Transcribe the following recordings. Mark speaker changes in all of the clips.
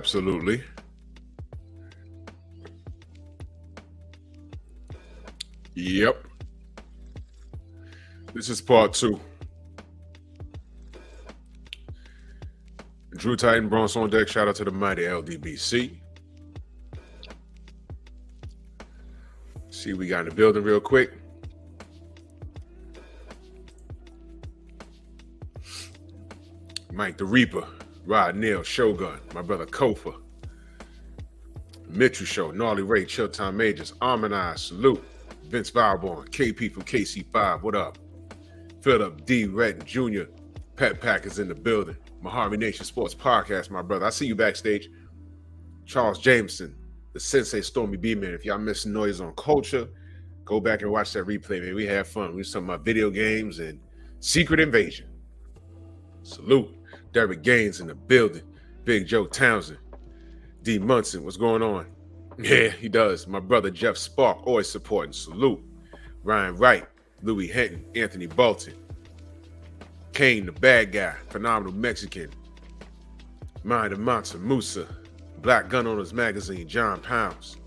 Speaker 1: Absolutely. Yep. This is part 2. Drew Titan, Bronx on deck. Shout out to the mighty LDBC. See, we got in the building real quick. Mike the Reaper, Rod Neal, Shogun, my brother Kofa, Mitchell Show, Gnarly Ray, Chilltime Majors, Armonize, salute, Vince Valborn, KP from KC5, what up? Philip D. Redden Jr., Pet Pack is in the building. Mahari Nation Sports Podcast, my brother. I see you backstage. Charles Jameson, the Sensei Stormy B-Man. If y'all missing Noise on Culture, go back and watch that replay, man. We had fun. We were talking about video games and Secret Invasion. Salute. Derek Gaines in the building. Big Joe Townsend. D. Munson, what's going on? Yeah, he does. My brother Jeff Spark, always supporting. Salute. Ryan Wright, Louis Henton, Anthony Bolton. Kane, the bad guy, phenomenal Mexican. Mind of Mansa Musa. Black Gun Owners Magazine, John Pounds.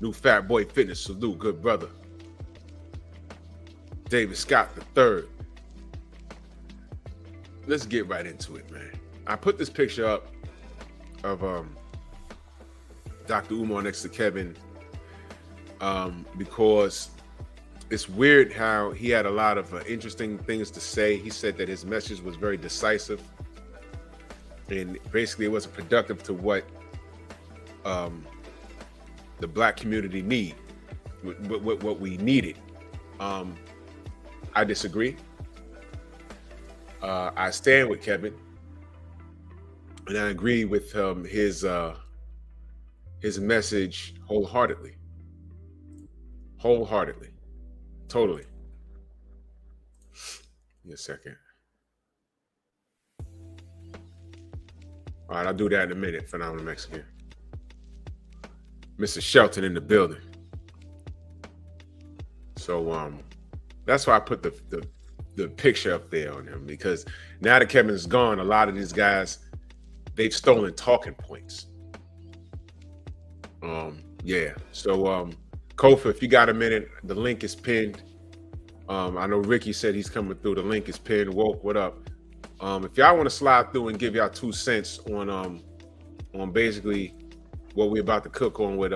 Speaker 1: New Fat Boy Fitness, salute, good brother. David Scott III. Let's get right into it, man. I put this picture up of Dr. Umar next to Kevin because it's weird how he had a lot of interesting things to say. He said that his message was very decisive and basically it wasn't productive to what the black community need, what we needed. I disagree. I stand with Kevin, and I agree with his message wholeheartedly, totally. Give me a second. All right, I'll do that in a minute. Phenomenal Mexican. Mr. Shelton in the building. So that's why I put the picture up there on him, because now that Kevin's gone, a lot of these guys, they've stolen talking points. Yeah. So Kofa, if you got a minute, the link is pinned. I know Ricky said he's coming through. The link is pinned. Woke, what up? If y'all want to slide through and give y'all 2 cents on basically what we're about to cook on with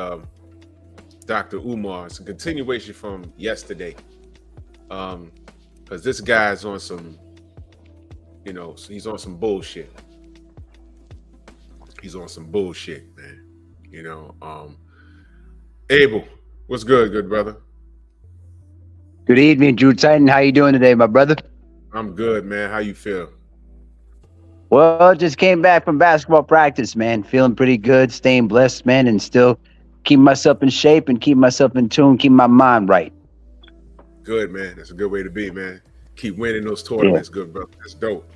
Speaker 1: Dr. Umar. It's a continuation from yesterday. Because this guy's on some, he's on some bullshit. He's on some bullshit, man. Abel, what's good brother?
Speaker 2: Good evening, Drew Titan. How you doing today, my brother?
Speaker 1: I'm good, man. How you feel?
Speaker 2: Well, just came back from basketball practice, man. Feeling pretty good, staying blessed, man, and still keep myself in shape and keep myself in tune, keep my mind right.
Speaker 1: Good, man. That's a good way to be, man. Keep winning those tournaments, good brother. That's dope.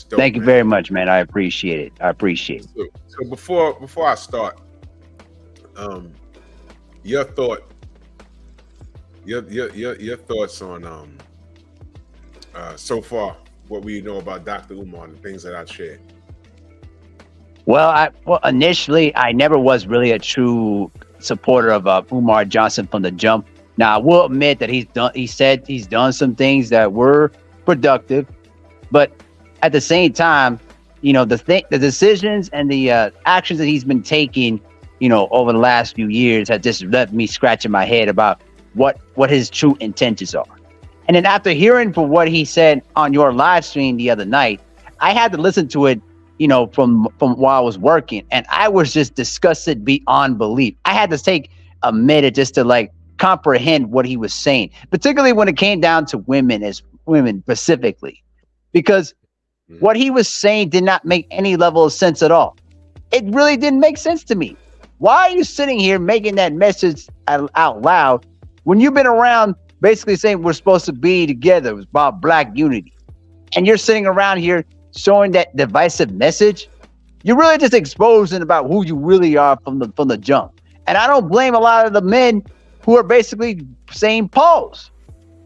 Speaker 2: Thank you very much, man. I appreciate it.
Speaker 1: So before I start, your thoughts on so far what we know about Dr. Umar and the things that I've shared.
Speaker 2: Well, initially I never was really a true supporter of Umar Johnson from the jump. Now I will admit that he said he's done some things that were productive, but at the same time, the decisions and the actions that he's been taking, over the last few years have just left me scratching my head about what his true intentions are. And then after hearing from what he said on your live stream the other night, I had to listen to it, from while I was working, and I was just disgusted beyond belief. I had to take a minute just to comprehend what he was saying, particularly when it came down to women specifically, because what he was saying did not make any level of sense at all. It really didn't make sense to me. Why are you sitting here making that message out loud when you've been around basically saying we're supposed to be together? It was about black unity. And you're sitting around here showing that divisive message. You're really just exposing about who you really are from the jump. And I don't blame a lot of the men who are basically saying pause,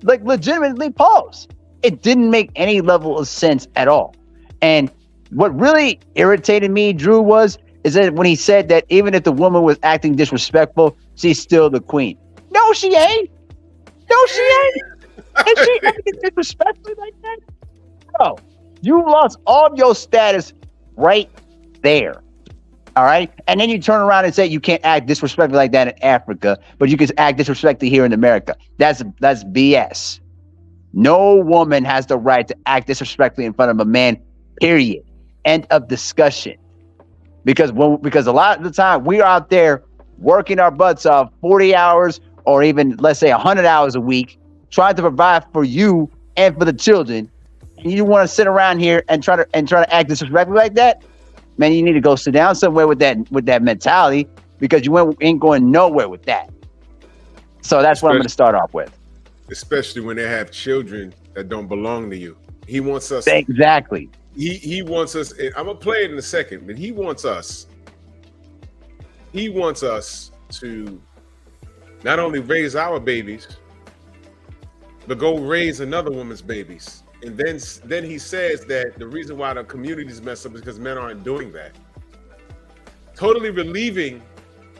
Speaker 2: legitimately pause. It didn't make any level of sense at all. And what really irritated me, Drew, was is that when he said that even if the woman was acting disrespectful, she's still the queen. No, she ain't. No, she ain't. Is she acting disrespectfully like that? No. You lost all of your status right there. All right. And then you turn around and say you can't act disrespectfully like that in Africa, but you can act disrespectfully here in America. That's BS. No woman has the right to act disrespectfully in front of a man, period. End of discussion. Because a lot of the time we're out there working our butts off 40 hours or even, let's say, 100 hours a week, trying to provide for you and for the children. And you want to sit around here and try to act disrespectfully like that? Man, you need to go sit down somewhere with that mentality, because you ain't going nowhere with that. So that's what I'm going to start off with.
Speaker 1: Especially when they have children that don't belong to you. He wants us.
Speaker 2: Exactly.
Speaker 1: He wants us. I'm going to play it in a second, but he wants us to not only raise our babies, but go raise another woman's babies. And then he says that the reason why the community's messed up is because men aren't doing that. Totally relieving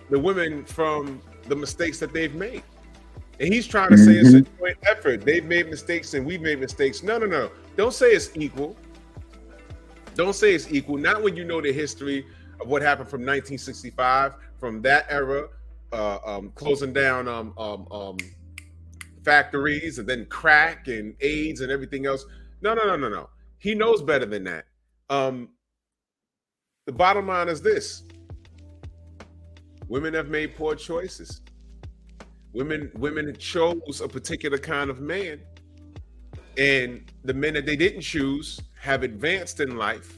Speaker 1: the women from the mistakes that they've made. And he's trying to say it's a joint effort. They've made mistakes and we've made mistakes. No. Don't say it's equal. Don't say it's equal. Not when you know the history of what happened from 1965, from that era, closing down factories, and then crack and AIDS and everything else. No. He knows better than that. The bottom line is this: women have made poor choices. Women chose a particular kind of man, and the men that they didn't choose have advanced in life.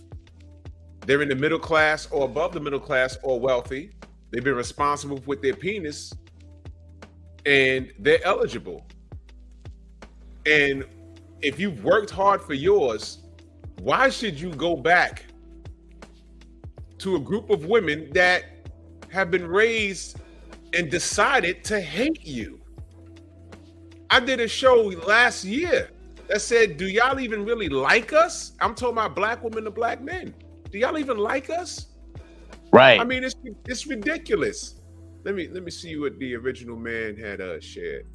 Speaker 1: They're in the middle class or above the middle class or wealthy. They've been responsible with their penis, and they're eligible. And if you've worked hard for yours, why should you go back to a group of women that have been raised and decided to hate you? I did a show last year that said, do y'all even really like us? I'm talking about black women to black men. Do y'all even like us?
Speaker 2: Right.
Speaker 1: I mean, it's ridiculous. Let me see what the original man had shared.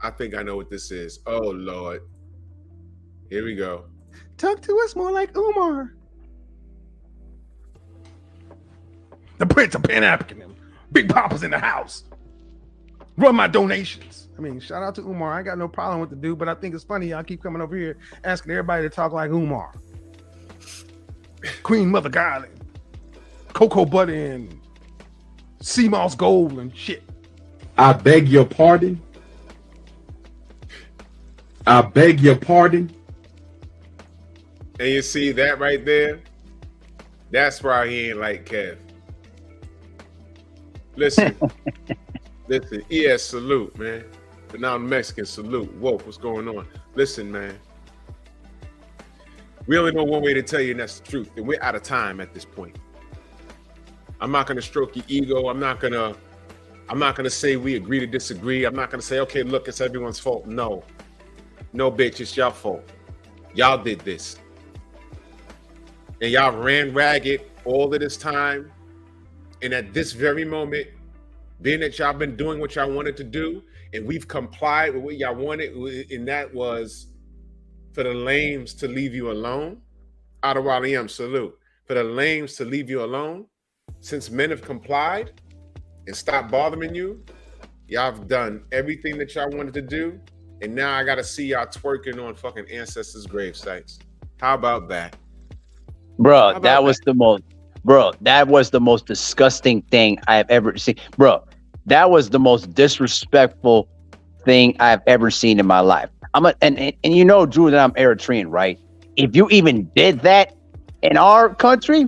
Speaker 1: I think I know what this is. Oh Lord. Here we go.
Speaker 3: Talk to us more like Umar. The Prince of Pan-African. Big Papa's in the house. Run my donations. I mean, shout out to Umar. I ain't got no problem with the dude, but I think it's funny y'all keep coming over here asking everybody to talk like Umar. Queen Mother Garland, Cocoa Butter and Sea Moss Gold and shit.
Speaker 4: I beg your pardon. I beg your pardon.
Speaker 1: And you see that right there? That's why he ain't like Kev. Listen, ES salute, man. But now Mexican salute. Whoa, what's going on? Listen, man. We only know one way to tell you, and that's the truth. And we're out of time at this point. I'm not gonna stroke your ego. I'm not gonna say we agree to disagree. I'm not gonna say, okay, look, it's everyone's fault. No, bitch, it's your fault. Y'all did this. And y'all ran ragged all of this time. And at this very moment, being that y'all been doing what y'all wanted to do, and we've complied with what y'all wanted, and that was for the lames to leave you alone. Adewale, salute. For the lames to leave you alone, since men have complied and stopped bothering you, y'all have done everything that y'all wanted to do, and now I gotta see y'all twerking on fucking ancestors' grave sites. How about that?
Speaker 2: Bro, that was the most disgusting thing I've ever seen. Bro, that was the most disrespectful thing I've ever seen in my life. And you know, Drew, that I'm Eritrean, right? If you even did that in our country,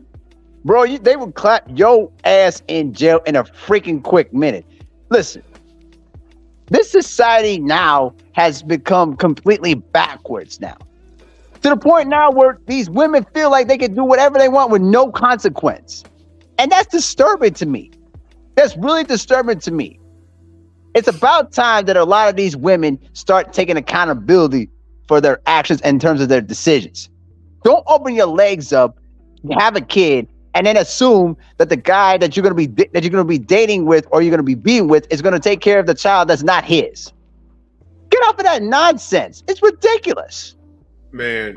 Speaker 2: bro, they would clap your ass in jail in a freaking quick minute. Listen, this society now has become completely backwards now. To the point now where these women feel like they can do whatever they want with no consequence. And that's disturbing to me. That's really disturbing to me. It's about time that a lot of these women start taking accountability for their actions in terms of their decisions. Don't open your legs up, have a kid, and then assume that the guy that you're going to be dating with or you're going to be being with is going to take care of the child that's not his. Get off of that nonsense. It's ridiculous.
Speaker 1: Man,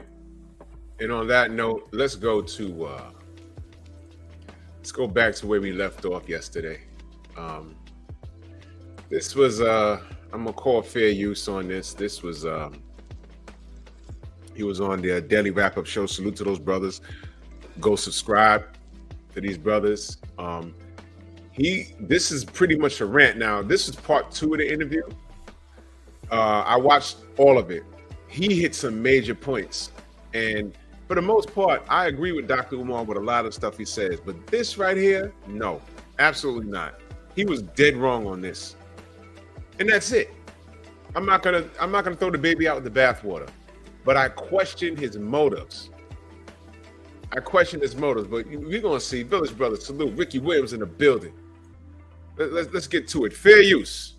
Speaker 1: and on that note, let's go back to where we left off yesterday. This was I'm gonna call fair use on this. This was he was on the Daily Wrap-Up show. Salute to those brothers. Go subscribe to these brothers. This is pretty much a rant. Now, this is part 2 of the interview. I watched all of it. He hit some major points, and for the most part, I agree with Dr. Umar with a lot of stuff he says. But this right here, no, absolutely not. He was dead wrong on this, and that's it. I'm not gonna throw the baby out with the bathwater, but I question his motives. But we're gonna see. Village Brothers, salute. Ricky Williams in the building. Let's get to it. Fair use.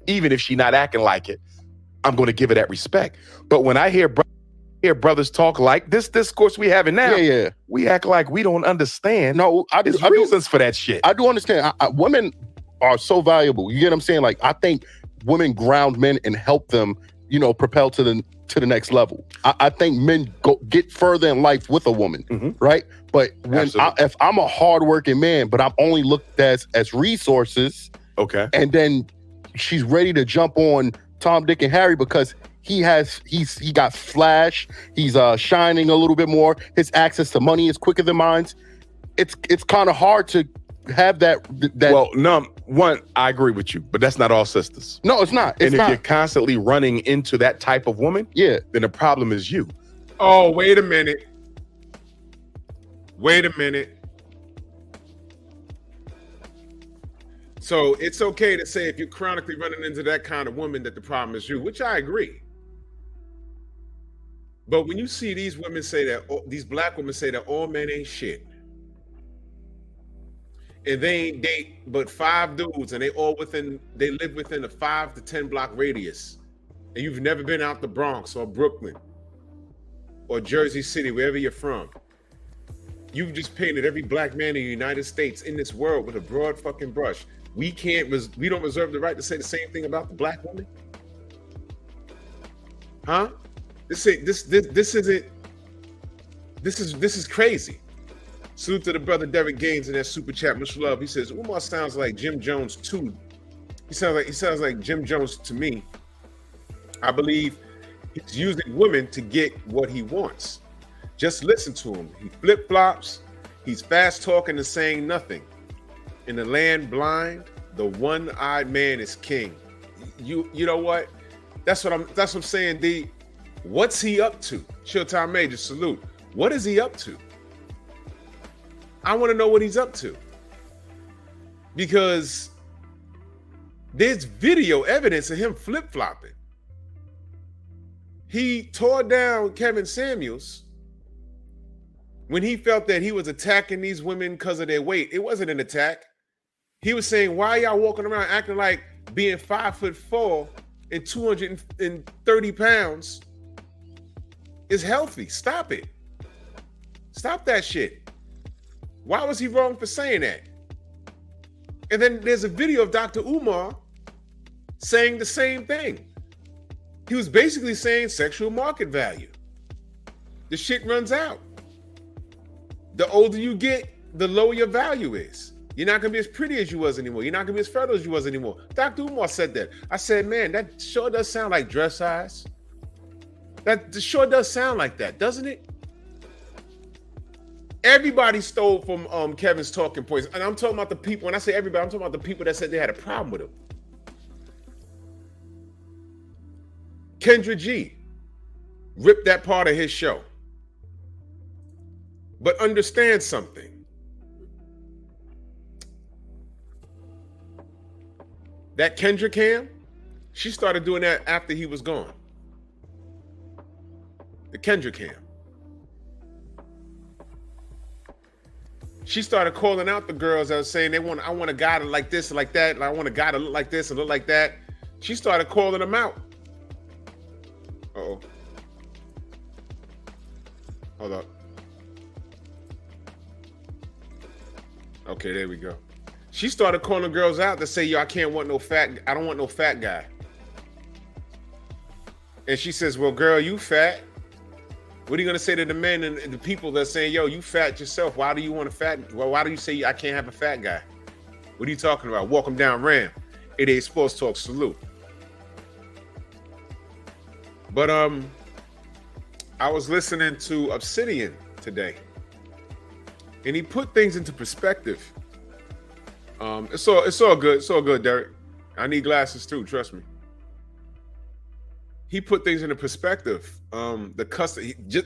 Speaker 5: Even if she not acting like it, I'm going to give her that respect. But when I hear brothers talk like this discourse we having now, we act like we don't understand.
Speaker 6: No,
Speaker 5: there's reasons for that shit.
Speaker 6: I do understand. Women are so valuable. You get what I'm saying? Like, I think women ground men and help them, propel to the next level. I think men get further in life with a woman, right? But if I'm a hardworking man, but I'm only looked at as resources,
Speaker 5: okay,
Speaker 6: and then she's ready to jump on Tom, Dick, and Harry because he got flash, he's shining a little bit more, his access to money is quicker than mine. It's kind of hard to have that.
Speaker 5: Well, no, one, I agree with you, but that's not all sisters.
Speaker 6: No, it's not.
Speaker 5: If you're constantly running into that type of woman, then the problem is you.
Speaker 1: Oh, wait a minute. So it's okay to say if you're chronically running into that kind of woman that the problem is you, which I agree. But when you see these women say that, these black women say that all men ain't shit, and they ain't date but 5 dudes, and they live within a 5 to 10 block radius, and you've never been out the Bronx or Brooklyn or Jersey City, wherever you're from. You've just painted every black man in the United States in this world with a broad fucking brush. We don't reserve the right to say the same thing about the black woman? Huh? This is crazy. Salute to the brother Derek Gaines in that super chat. Much love. He says Umar sounds like Jim Jones too. He sounds like Jim Jones to me. I believe he's using women to get what he wants. Just listen to him. He flip-flops. He's fast talking and saying nothing. In the land blind, the one-eyed man is king. You know what? That's what I'm saying, D. What's he up to? Showtime Major, salute. What is he up to? I want to know what he's up to. Because there's video evidence of him flip-flopping. He tore down Kevin Samuels when he felt that he was attacking these women because of their weight. It wasn't an attack. He was saying, why y'all walking around acting like being 5'4" and 230 pounds is healthy? Stop it. Stop that shit. Why was he wrong for saying that? And then there's a video of Dr. Umar saying the same thing. He was basically saying sexual market value. The shit runs out. The older you get, the lower your value is. You're not going to be as pretty as you was anymore. You're not going to be as fertile as you was anymore. Dr. Umar said that. I said, man, that sure does sound like dress size. That sure does sound like that, doesn't it? Everybody stole from Kevin's talking points. And I'm talking about the people, when I say everybody, I'm talking about the people that said they had a problem with him. Kendra G ripped that part of his show. But understand something. That Kendra Cam, she started doing that after he was gone. The Kendra Cam. She started calling out the girls that were saying I want a guy to like this and like that, and I want a guy to look like this and look like that. She started calling them out. Uh-oh. Hold up. Okay, there we go. She started calling girls out to say, yo, I don't want no fat guy. And she says, well, girl, you fat. What are you gonna say to the men and the people that are saying, yo, you fat yourself? Why do you want a fat? Well, why do you say I can't have a fat guy? What are you talking about? Welcome down, Ram. 88 Sports Talk, salute. But I was listening to Obsidian today, and he put things into perspective. It's all good. It's all good, Derek. I need glasses too. Trust me. He put things into perspective.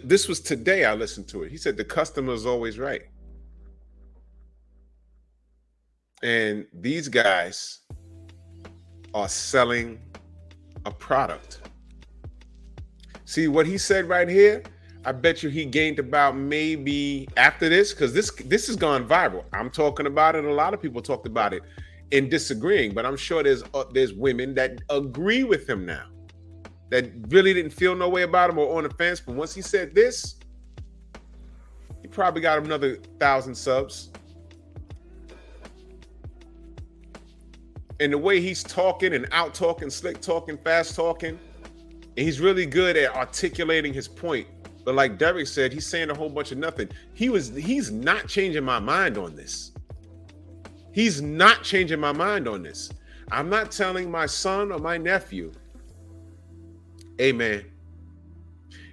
Speaker 1: This was today. I listened to it. He said the customer is always right, and these guys are selling a product. See what he said right here? I bet you he gained about maybe after this, because this has gone viral. I'm talking about it. A lot of people talked about it and disagreeing, but I'm sure there's women that agree with him now, that really didn't feel no way about him or on the fence. But once he said this, he probably got another 1,000 subs. And the way he's talking and out talking, slick talking, fast talking, and he's really good at articulating his point. But like Derek said, he's saying a whole bunch of nothing. He's not changing my mind on this. He's not changing my mind on this. I'm not telling my son or my nephew, hey man,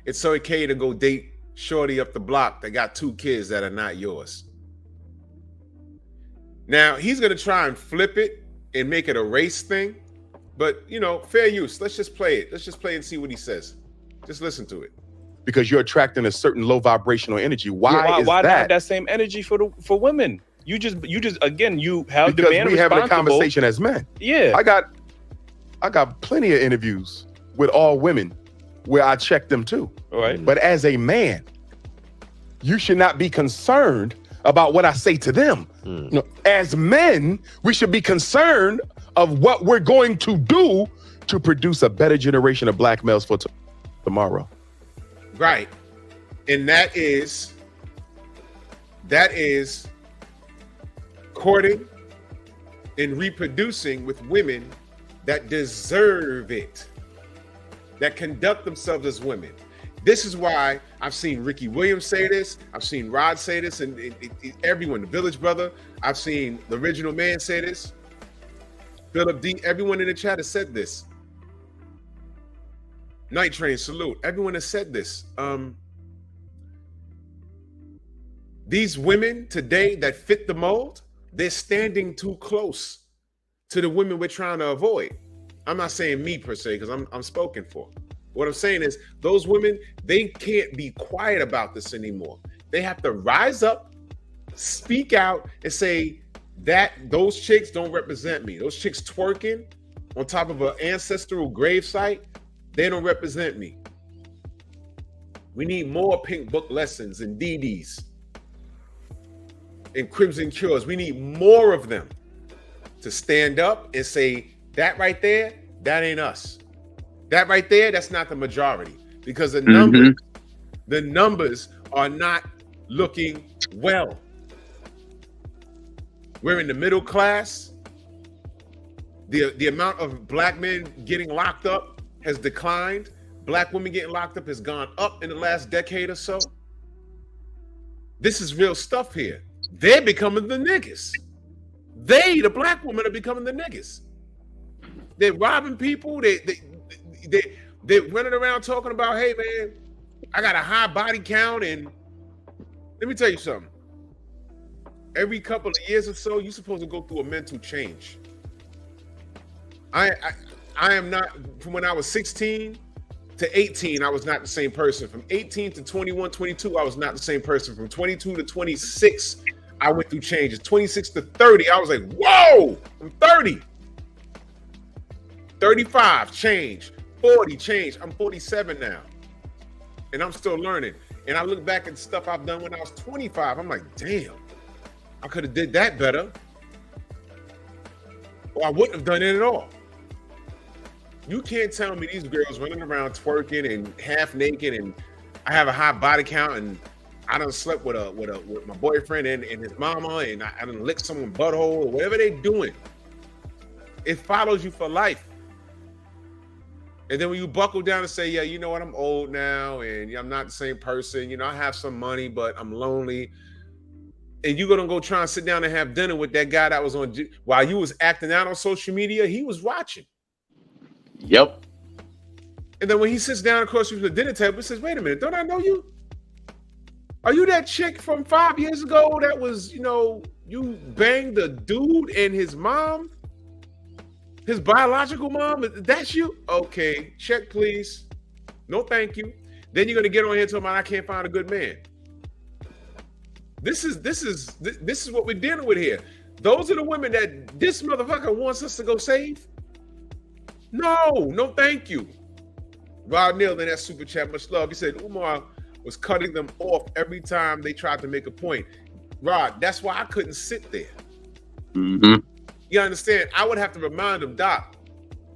Speaker 1: it's okay to go date shorty up the block that got 2 kids that are not yours. Now, he's going to try and flip it and make it a race thing. But, fair use. Let's just play it. Let's just play and see what he says. Just listen to it.
Speaker 5: Because you're attracting a certain low vibrational energy. Why
Speaker 7: not have that same energy for women? You just again, you have
Speaker 5: because
Speaker 7: the man
Speaker 5: we having a conversation as men.
Speaker 7: Yeah.
Speaker 5: I got plenty of interviews with all women where I check them too.
Speaker 7: All right.
Speaker 5: But as a man, you should not be concerned about what I say to them. As men, we should be concerned of what we're going to do to produce a better generation of black males for tomorrow.
Speaker 1: Right. And that is courting and reproducing with women that deserve it, that conduct themselves as women. This is why I've seen Ricky Williams say this. I've seen Rod say this, and everyone, the Village Brother. I've seen the Original Man say this. Philip D. Everyone in the chat has said this. Night Train, salute. Everyone has said this. These women today that fit the mold, they're standing too close to the women we're trying to avoid. I'm not saying me per se, because I'm spoken for. What I'm saying is those women, they can't be quiet about this anymore. They have to rise up, speak out, and say that those chicks don't represent me. Those chicks twerking on top of an ancestral gravesite, they don't represent me. We need more Pink Book lessons and DDs and Crimson Cures. We need more of them to stand up and say, that right there, that ain't us. That right there, that's not the majority, because the numbers are not looking well. We're in the middle class. The amount of black men getting locked up has declined. Black women getting locked up has gone up in the last decade or so. This is real stuff here. They're becoming the niggas. The black women are becoming the niggas. They're robbing people. They're running around talking about, hey man, I got a high body count, and let me tell you something. Every couple of years or so, you're supposed to go through a mental change. I am not, from when I was 16 to 18, I was not the same person. From 18 to 21, 22, I was not the same person. From 22 to 26, I went through changes. 26 to 30, I was like, whoa, I'm 30. 35, change. 40, change. I'm 47 now. And I'm still learning. And I look back at stuff I've done when I was 25. I'm like, damn, I could have did that better. Or I wouldn't have done it at all. You can't tell me these girls running around twerking and half naked and I have a high body count and I done slept with my boyfriend and his mama, and I done licked someone's butthole, or whatever they doing. It follows you for life. And then when you buckle down and say, yeah, you know what, I'm old now, and I'm not the same person. You know, I have some money, but I'm lonely. And you're gonna go try and sit down and have dinner with that guy that was on while you was acting out on social media. He was watching.
Speaker 2: Yep.
Speaker 1: And then when he sits down across from the dinner table, he says, wait a minute, don't I know you? Are you that chick from 5 years ago that was, you know, you banged the dude and his mom? His biological mom? That's you? Okay, check please. No thank you. Then you're gonna get on here talking about I can't find a good man. This is what we're dealing with here. Those are the women that this motherfucker wants us to go save. No thank you. Rod Neal in that super chat, much love. He said Umar was cutting them off every time they tried to make a point. Rod, that's why I couldn't sit there.
Speaker 2: Mm-hmm.
Speaker 1: You understand? I would have to remind them, Doc,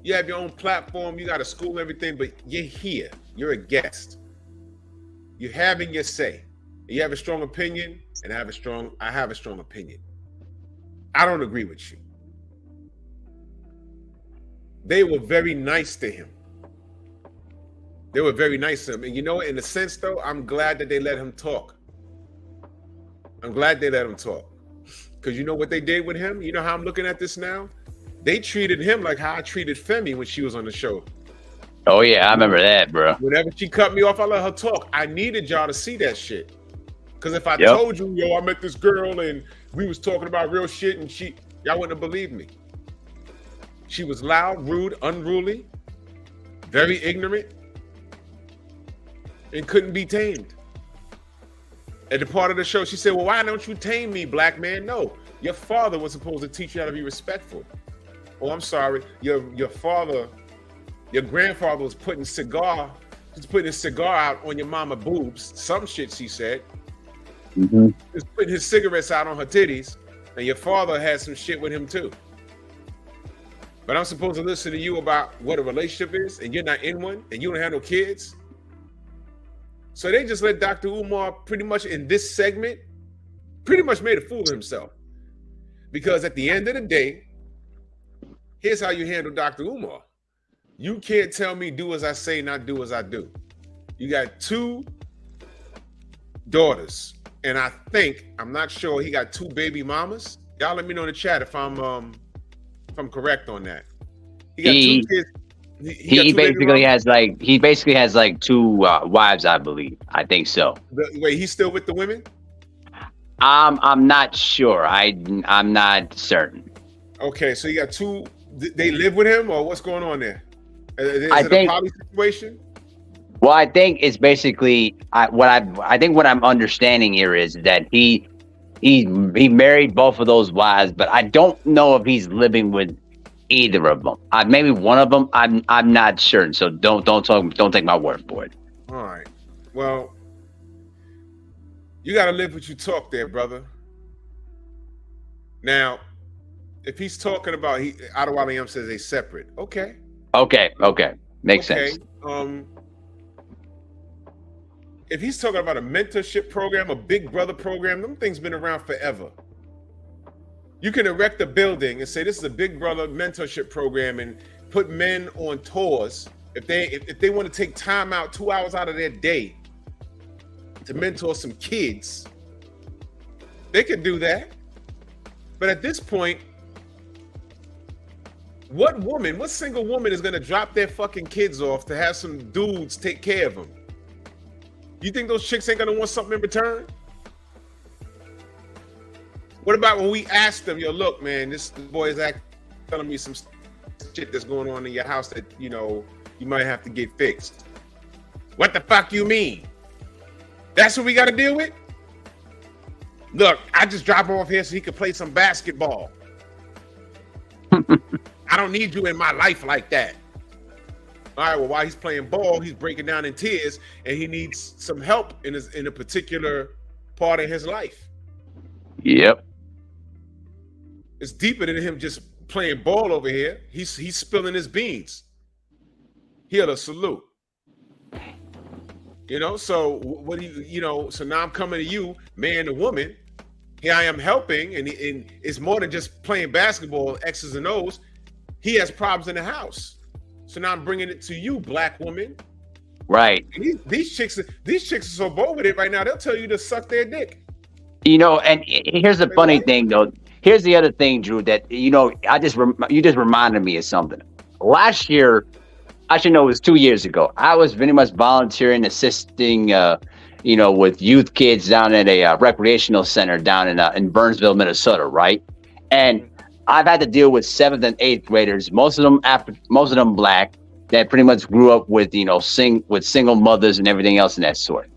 Speaker 1: you have your own platform, you got a school and everything, but you're here. You're a guest. You're having your say. You have a strong opinion, and I have a strong opinion. I don't agree with you. They were very nice to him. They were very nice to him. And you know, in a sense, though, I'm glad that they let him talk. I'm glad they let him talk. Because you know what they did with him? You know how I'm looking at this now? They treated him like how I treated Femi when she was on the show.
Speaker 2: Oh, yeah, I remember that, bro.
Speaker 1: Whenever she cut me off, I let her talk. I needed y'all to see that shit. Because if I told you, yo, I met this girl and we was talking about real shit and y'all wouldn't have believed me. She was loud, rude, unruly, very ignorant, and couldn't be tamed. At the part of the show, she said, well, why don't you tame me, black man? No, your father was supposed to teach you how to be respectful. Oh, I'm sorry. Your grandfather was putting his cigar out on your mama boobs. Some shit she said.
Speaker 2: Mm-hmm.
Speaker 1: He's putting his cigarettes out on her titties, and your father had some shit with him too. But I'm supposed to listen to you about what a relationship is, and you're not in one, and you don't have no kids. So they just let Dr. Umar pretty much in this segment, pretty much made a fool of himself. Because at the end of the day, here's how you handle Dr. Umar. You can't tell me do as I say, not do as I do. You got 2 daughters, and I'm not sure, he got 2 baby mamas. Y'all let me know in the chat if I'm correct on that. He got 2 kids.
Speaker 2: He basically has like 2 wives, I believe. I think so.
Speaker 1: Wait, he's still with the women?
Speaker 2: I'm not sure. I'm not certain.
Speaker 1: Okay, so you got 2. They live with him, or what's going on there? Is
Speaker 2: I
Speaker 1: it
Speaker 2: think,
Speaker 1: a poly situation?
Speaker 2: Well, I think it's basically what I'm understanding here is that he married both of those wives, but I don't know if he's living with either of them. Maybe one of them. I'm not certain. So don't take my word for it.
Speaker 1: All right. Well, you got to live what you talk there, brother. Now, if he's talking about Adewale says they separate. Okay. Makes sense. If he's talking about a mentorship program, a big brother program, them things been around forever. You can erect a building and say this is a big brother mentorship program and put men on tours. If they want to take time out, 2 hours out of their day to mentor some kids, they could do that. But at this point, what single woman is going to drop their fucking kids off to have some dudes take care of them? You think those chicks ain't going to want something in return? What about when we ask them, yo, look, man, this boy is telling me some shit that's going on in your house that, you know, you might have to get fixed. What the fuck you mean? That's what we got to deal with? Look, I just drop him off here so he could play some basketball. I don't need you in my life like that. All right, well, while he's playing ball, he's breaking down in tears and he needs some help in a particular part of his life.
Speaker 2: Yep.
Speaker 1: It's deeper than him just playing ball over here. He's spilling his beans. Healer, salute. You know, so what do you know? So now I'm coming to you, man to woman. Here I am helping, and it's more than just playing basketball, X's and O's. He has problems in the house. So now I'm bringing it to you, black woman.
Speaker 2: Right.
Speaker 1: And these chicks are so bold with it right now. They'll tell you to suck their dick.
Speaker 2: You know, and here's the funny thing, though. Here's the other thing, Drew, that, you know, you just reminded me of something. Last year, I should know it was 2 years ago, I was very much volunteering, assisting, you know, with youth kids down at a recreational center down in Burnsville, Minnesota, right? And I've had to deal with 7th and 8th graders, most of them black, that pretty much grew up with, you know, with single mothers and everything else in that sort.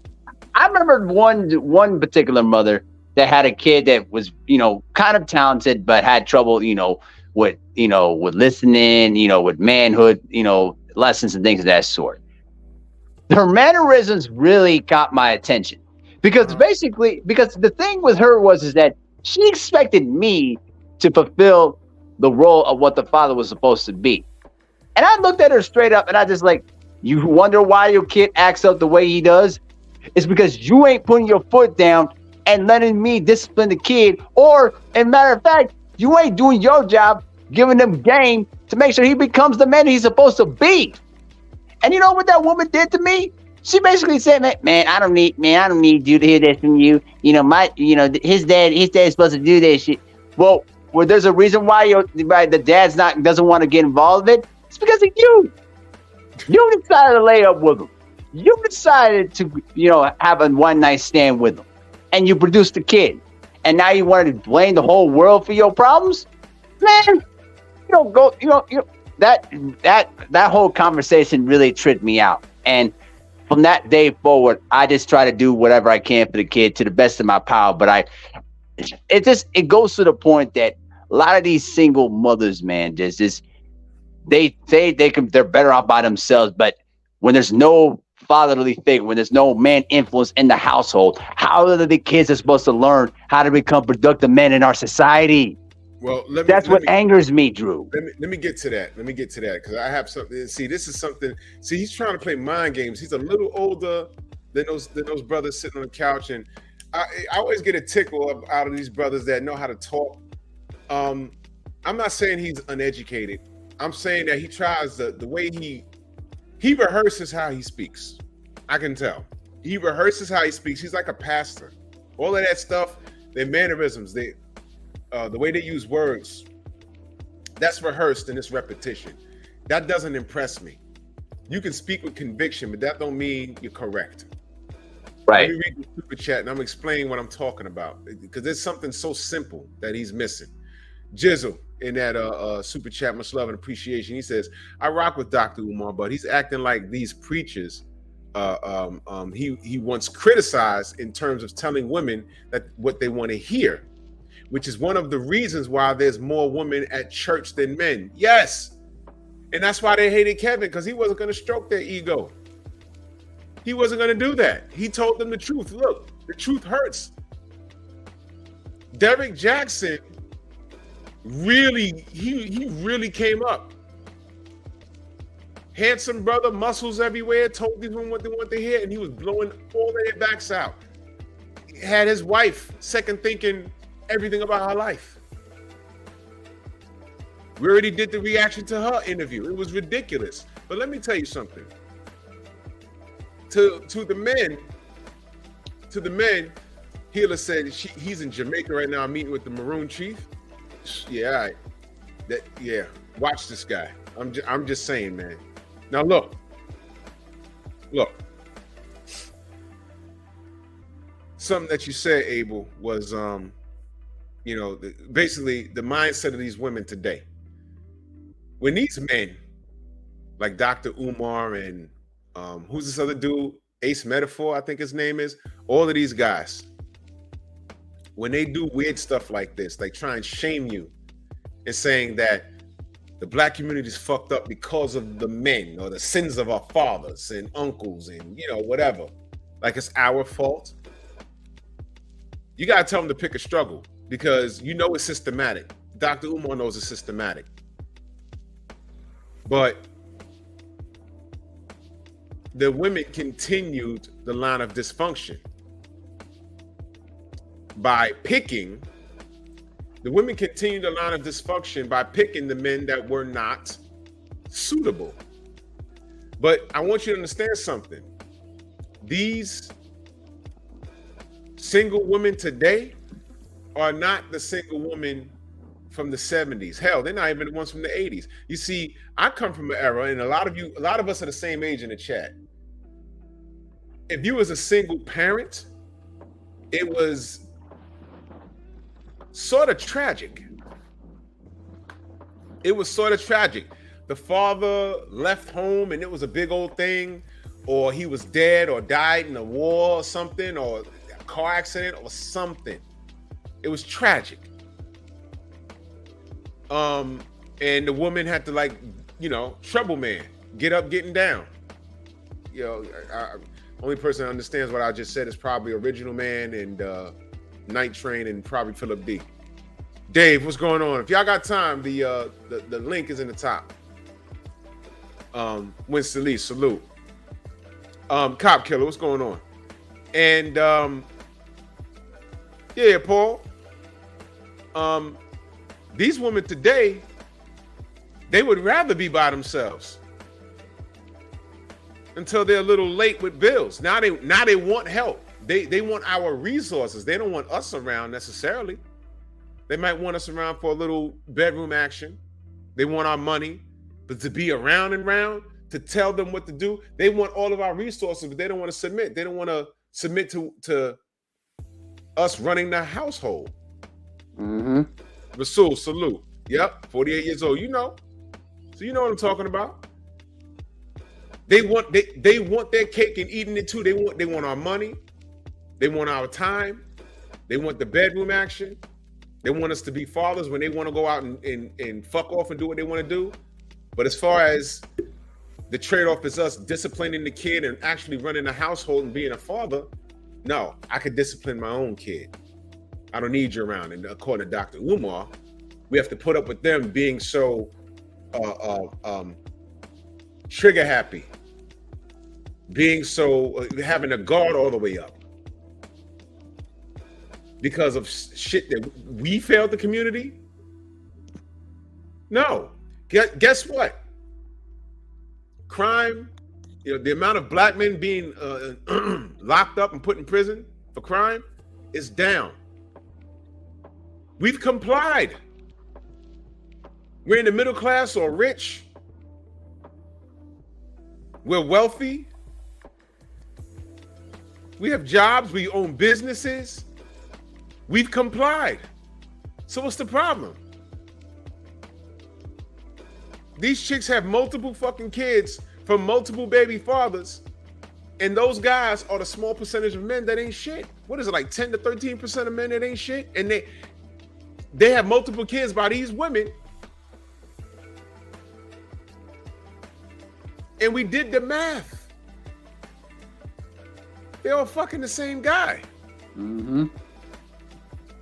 Speaker 2: I remember one particular mother that had a kid that was, you know, kind of talented, but had trouble, with listening, with manhood, lessons and things of that sort. Her mannerisms really caught my attention because because the thing with her is that she expected me to fulfill the role of what the father was supposed to be. And I looked at her straight up and I just like, you wonder why your kid acts up the way he does? It's because you ain't putting your foot down and letting me discipline the kid. Or, as a matter of fact, you ain't doing your job, giving him game to make sure he becomes the man he's supposed to be. And you know what that woman did to me? She basically said, man, I don't need you to hear this from you. His dad's supposed to do this shit. Well, there's a reason why the dad's doesn't want to get involved in it. It's because of you. You decided to lay up with him. You decided to, have a one night stand with him, and you produced a kid. And now you wanted to blame the whole world for your problems, man. That whole conversation really tripped me out. And from that day forward, I just try to do whatever I can for the kid to the best of my power. But it goes to the point that a lot of these single mothers, man, they say they're better off by themselves. But when there's no fatherly figure, when there's no man influence in the household, how are the kids are supposed to learn how to become productive men in our society?
Speaker 1: Well,
Speaker 2: that's what angers me, Drew.
Speaker 1: Let me get to that. Because I have something. See, this is something. See, he's trying to play mind games. He's a little older than those brothers sitting on the couch, and I always get a tickle out of these brothers that know how to talk. I'm not saying he's uneducated. I'm saying that he tries the way he rehearses how he speaks. I can tell. He rehearses how he speaks. He's like a pastor. All of that stuff, their mannerisms, the way they use words, that's rehearsed and it's repetition. That doesn't impress me. You can speak with conviction, but that don't mean you're correct.
Speaker 2: Right.
Speaker 1: Let me read the super chat and I'm explaining what I'm talking about because there's something so simple that he's missing. Jizzle in that super chat, much love and appreciation. He says, I rock with Dr. Umar, but he's acting like these preachers he once criticized in terms of telling women that what they want to hear, which is one of the reasons why there's more women at church than men. Yes. And that's why they hated Kevin, because he wasn't going to stroke their ego. He wasn't going to do that. He told them the truth. Look, the truth hurts. Derek Jackson he really came up. Handsome brother, muscles everywhere, told these women what they want to hear, and he was blowing all their backs out. He had his wife second thinking everything about her life. We already did the reaction to her interview. It was ridiculous. But let me tell you something. To the men, Hila said he's in Jamaica right now meeting with the Maroon Chief. Yeah, all right. Watch this guy. I'm just saying, man. Now look. Something that you said, Abel, was basically the mindset of these women today. When these men, like Dr. Umar and who's this other dude, Ace Metaphor, I think his name is, all of these guys, when they do weird stuff like this, like try and shame you and saying that the black community is fucked up because of the men or the sins of our fathers and uncles and whatever, like it's our fault. You gotta tell them to pick a struggle because it's systematic. Dr. Umar knows it's systematic. But the women continued the line of dysfunction by picking. The women continued the line of dysfunction by picking the men that were not suitable. But I want you to understand something. These single women today are not the single women from the 70s. Hell, they're not even the ones from the 80s. You see, I come from an era, and a lot of us are the same age in the chat. If you was a single parent, it was sort of tragic. It was sort of tragic. The father left home and it was a big old thing, or he was dead or died in a war or something, or a car accident or something. It was tragic. And the woman had to, like, you know, trouble man, get up, getting down. You know, only person that understands what I just said is probably Original Man and Night Train and probably Philip D. Dave, what's going on? If y'all got time, the link is in the top. Winston Lee, salute. Cop Killer, what's going on? And yeah, Paul. These women today, they would rather be by themselves until they're a little late with bills. Now they want help. They want our resources. They don't want us around necessarily. They might want us around for a little bedroom action. They want our money, but to be around and round, to tell them what to do. They want all of our resources, but they don't want to submit. They don't want to submit to us running the household.
Speaker 2: Mm-hmm.
Speaker 1: Rasul, salute. Yep, 48 years old. You know. So you know what I'm talking about. They want their cake and eating it too. They want our money. They want our time. They want the bedroom action. They want us to be fathers when they want to go out and fuck off and do what they want to do. But as far as the trade-off is us disciplining the kid and actually running the household and being a father, no, I could discipline my own kid. I don't need you around. And according to Dr. Umar, we have to put up with them being so trigger happy, being so having a guard all the way up because of shit that we failed the community. No, guess what? Crime, you know, the amount of black men being locked up and put in prison for crime is down. We've complied. We're in the middle class or rich. We're wealthy. We have jobs. We own businesses. We've complied. So what's the problem? These chicks have multiple fucking kids from multiple baby fathers, and those guys are the small percentage of men that ain't shit. What is it, like 10 to 13% of men that ain't shit? And they have multiple kids by these women. And we did the math. They're all fucking the same guy.
Speaker 2: Mm-hmm.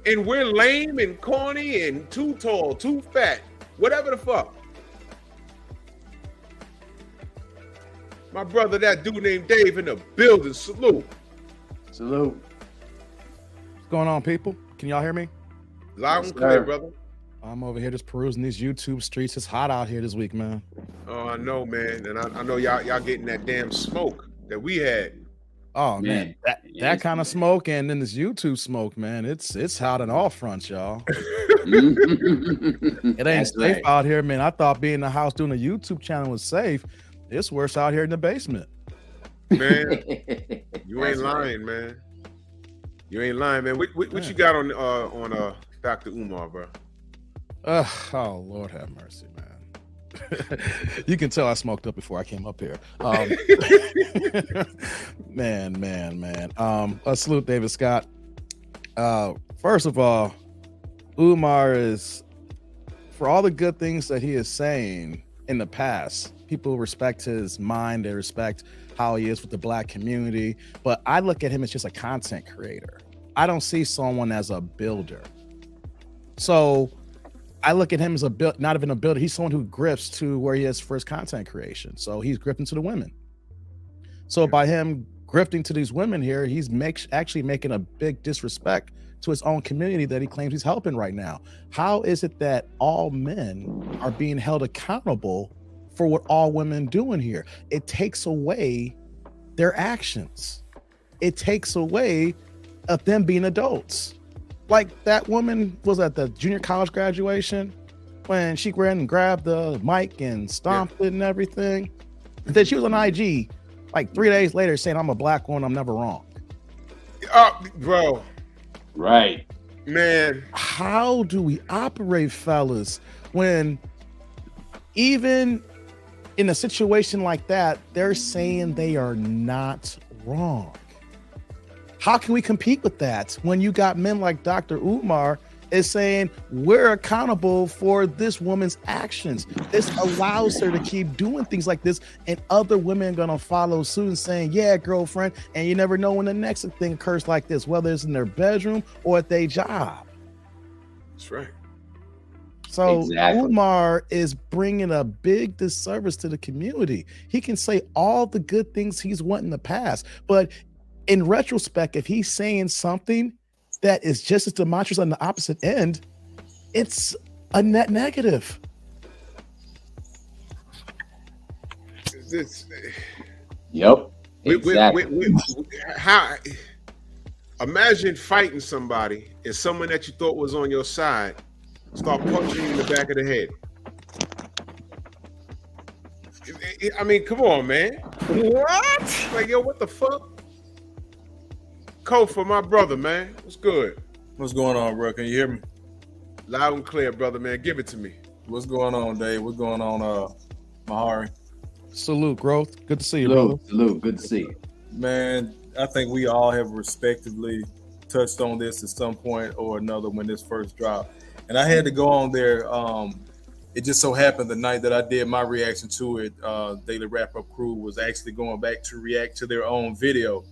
Speaker 1: And we're lame and corny and too tall, too fat, whatever the fuck. My brother, that dude named Dave in the building, salute.
Speaker 2: Salute.
Speaker 3: What's going on, people? Can y'all hear me?
Speaker 1: Loud
Speaker 2: Yes,
Speaker 1: and clear,
Speaker 2: sir.
Speaker 1: brother.
Speaker 3: I'm over here just perusing these YouTube streets. It's hot out here this week, man.
Speaker 1: Oh, I know, man. And I know y'all getting that damn smoke that we had.
Speaker 3: Oh man,
Speaker 2: Man,
Speaker 3: that
Speaker 2: yes,
Speaker 3: kind of smoke and then this YouTube smoke, man. It's hot on all fronts, y'all.
Speaker 2: Mm-hmm.
Speaker 3: It ain't
Speaker 2: That's
Speaker 3: safe
Speaker 2: right.
Speaker 3: out here, man. I thought being in the house doing a YouTube channel was safe. It's worse out here in the basement.
Speaker 1: Man, you ain't
Speaker 2: That's
Speaker 1: lying, man. You ain't lying, man. What you got on Dr. Umar, bro?
Speaker 3: Oh Lord have mercy, man. You can tell I smoked up before I came up here. Man. Salute David Scott. First of all, Umar is, for all the good things that he is saying in the past, people respect his mind, they respect how he is with the black community, but I look at him as just a content creator. I don't see someone as a builder. So I look at him as not even a builder. He's someone who grifts to where he is for his content creation. So he's grifting to the women. So by him grifting to these women here, he's actually making a big disrespect to his own community that he claims he's helping right now. How is it that all men are being held accountable for what all women doing here? It takes away their actions. It takes away of them being adults. Like that woman was at the junior college graduation when she ran and grabbed the mic and stomped it and everything. And then she was on IG like 3 days later saying, I'm a black woman, I'm never wrong.
Speaker 1: Bro.
Speaker 8: Right.
Speaker 1: Man.
Speaker 3: How do we operate, fellas, when even in a situation like that, they're saying they are not wrong? How can we compete with that when you got men like Dr. Umar is saying we're accountable for this woman's actions? This allows her to keep doing things like this, and other women are gonna follow suit and saying, yeah, girlfriend, and you never know when the next thing occurs like this, whether it's in their bedroom or at their job.
Speaker 1: That's right.
Speaker 3: So
Speaker 8: Exactly.
Speaker 3: Umar is bringing a big disservice to the community. He can say all the good things he's wanted in the past, but in retrospect, if he's saying something that is just as demonstrable on the opposite end, it's a net negative.
Speaker 8: Yep. Exactly.
Speaker 1: How? Imagine fighting somebody and someone that you thought was on your side start punching you in the back of the head. I mean, come on, man. What? Like, yo, what the fuck? Kofa, my brother, man. What's good?
Speaker 9: What's going on, bro? Can you hear me?
Speaker 1: Loud and clear, brother, man. Give it to me.
Speaker 9: What's going on, Dave? What's going on, Mahari?
Speaker 3: Salute, growth. Good to see you, brother.
Speaker 8: Salute. Good to see you.
Speaker 9: Man, I think we all have respectively touched on this at some point or another when this first dropped. And I had to go on there. It just so happened the night that I did my reaction to it, Dailyrapupcrew was actually going back to react to their own video.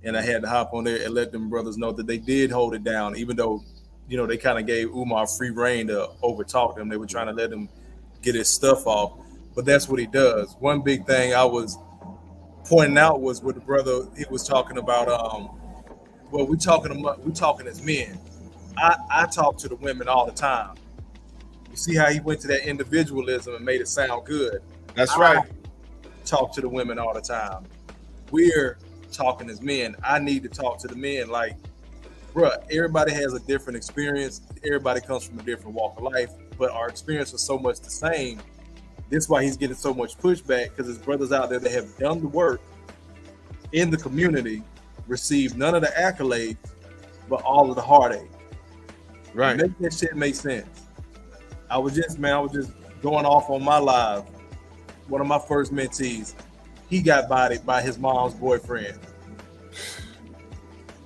Speaker 9: And I had to hop on there and let them brothers know that they did hold it down, even though, you know, they kind of gave Umar free reign to overtalk them. They were trying to let him get his stuff off. But that's what he does. One big thing I was pointing out was what the brother, he was talking about, well, we talking as men. I talk to the women all the time. You see how he went to that individualism and made it sound good.
Speaker 1: That's right.
Speaker 9: Talk to the women all the time. We're talking as men. I need to talk to the men like, bruh, everybody has a different experience. Everybody comes from a different walk of life, but our experience is so much the same. That's why he's getting so much pushback, because there's brothers out there that have done the work in the community, received none of the accolades, but all of the heartache.
Speaker 1: Right.
Speaker 9: Make that shit make sense. I was just going off on my live. One of my first mentees, he got bodied by his mom's boyfriend.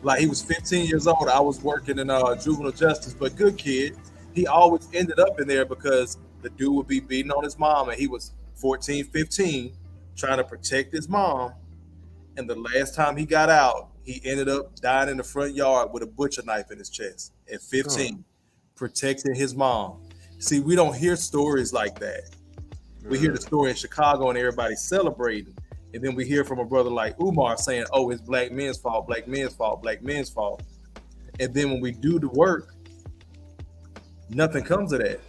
Speaker 9: Like, he was 15 years old. I was working in juvenile justice, but good kid. He always ended up in there because the dude would be beating on his mom, and he was 14, 15, trying to protect his mom. And the last time he got out, he ended up dying in the front yard with a butcher knife in his chest at 15, protecting his mom. See, we don't hear stories like that. We hear the story in Chicago and everybody's celebrating. And then we hear from a brother like Umar saying, oh, it's black men's fault, black men's fault, black men's fault. And then when we do the work, nothing comes of that.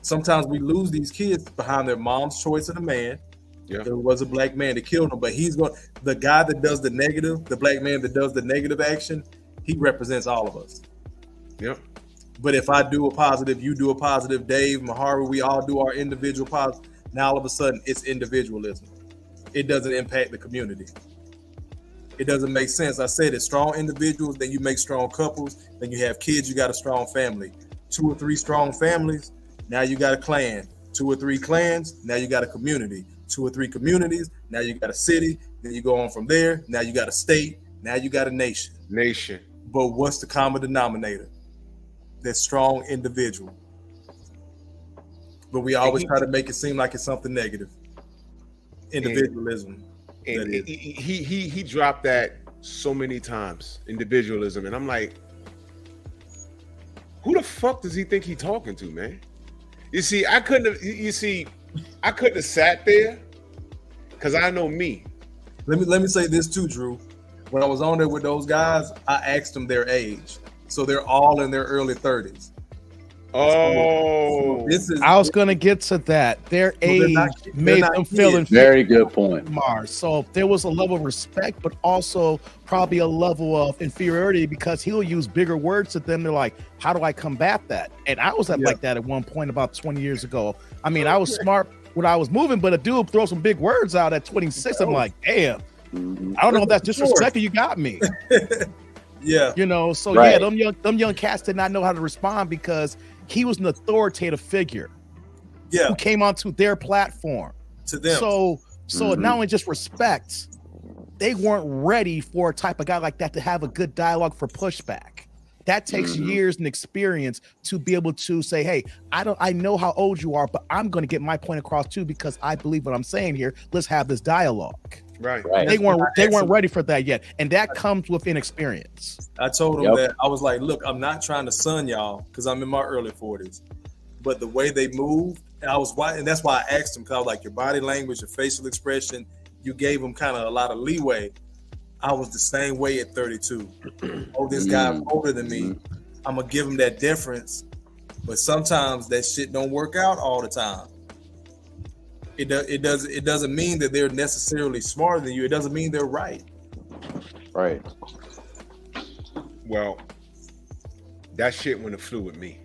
Speaker 9: Sometimes we lose these kids behind their mom's choice of the man. Yeah. There was a black man that killed him, but the guy that does the negative, the black man that does the negative action, he represents all of us.
Speaker 1: Yep.
Speaker 9: But if I do a positive, you do a positive, Dave, Mahari, we all do our individual positive. Now all of a sudden it's individualism. It doesn't impact the community. It doesn't make sense. I said it's strong individuals, then you make strong couples, then you have kids, you got a strong family. 2 or 3 strong families, now you got a clan. 2 or 3 clans, now you got a community. 2 or 3 communities, now you got a city, then you go on from there, now you got a state, now you got a nation. But what's the common denominator? That strong individual. But we always try to make it seem like it's something negative. Individualism.
Speaker 1: And he dropped that so many times, individualism. And I'm like, who the fuck does he think he talking to, man? You see, I couldn't have sat there, because I know me.
Speaker 9: Let me say this too, Drew. When I was on there with those guys, I asked them their age. So they're all in their early 30s.
Speaker 1: Oh,
Speaker 3: I was gonna get to that. Their age made them feel
Speaker 8: very good point.
Speaker 3: Umar. So there was a level of respect, but also probably a level of inferiority because he'll use bigger words to them. They're like, how do I combat that? And I was like that at one point about 20 years ago. I mean, I was smart when I was moving, but a dude throw some big words out at 26. I'm like, damn, I don't know if that's disrespect or you got me.
Speaker 9: Yeah.
Speaker 3: You know, so
Speaker 8: right.
Speaker 3: them young cats did not know how to respond because he was an authoritative figure.
Speaker 9: Yeah.
Speaker 3: Who came onto their platform.
Speaker 9: To them.
Speaker 3: So not only just respect, they weren't ready for a type of guy like that to have a good dialogue for pushback. That takes years and experience to be able to say, hey, I know how old you are, but I'm going to get my point across too because I believe what I'm saying here. Let's have this dialogue.
Speaker 1: Right.
Speaker 3: They weren't ready for that yet. And that comes with inexperience.
Speaker 9: I told them that I was like, look, I'm not trying to son y'all because I'm in my early 40s. But the way they moved, and that's why I asked them, because I was like, your body language, your facial expression, you gave them kind of a lot of leeway. I was the same way at 32. Oh, this guy older than me. I'm gonna give him that difference, but sometimes that shit don't work out all the time. It doesn't mean that they're necessarily smarter than you. It doesn't mean they're right.
Speaker 8: Right.
Speaker 1: Well, that shit wouldn't have flew with me.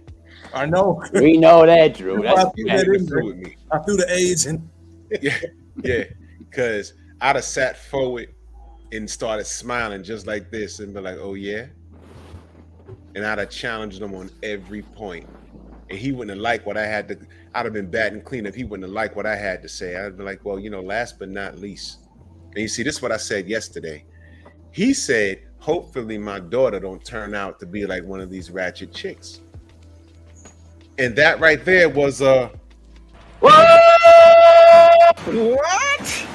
Speaker 9: I know.
Speaker 8: We know that, Drew.
Speaker 9: I threw the age in.
Speaker 1: Yeah, because I'd have sat forward and started smiling just like this and be like, oh yeah? And I'd have challenged him on every point. And he wouldn't have liked what I had to, I'd have been batting clean if he wouldn't have liked what I had to say. I'd be like, well, last but not least. And you see, this is what I said yesterday. He said, hopefully my daughter don't turn out to be like one of these ratchet chicks. And that right there was a what?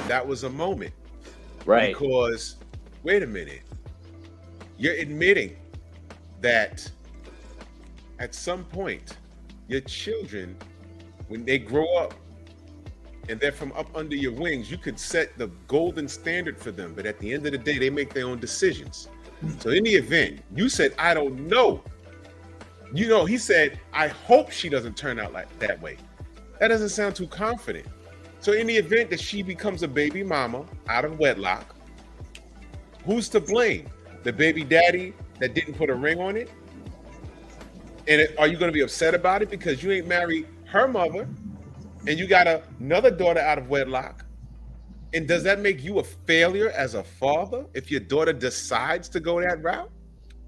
Speaker 1: That was a moment.
Speaker 8: Right.
Speaker 1: Because, wait a minute. You're admitting that at some point, your children, when they grow up and they're from up under your wings, you could set the golden standard for them. But at the end of the day, they make their own decisions. So in the event, you said, I don't know. He said, I hope she doesn't turn out like that way. That doesn't sound too confident. So in the event that she becomes a baby mama out of wedlock, who's to blame? The baby daddy that didn't put a ring on it? And are you going to be upset about it because you ain't married her mother and you got another daughter out of wedlock? And does that make you a failure as a father if your daughter decides to go that route?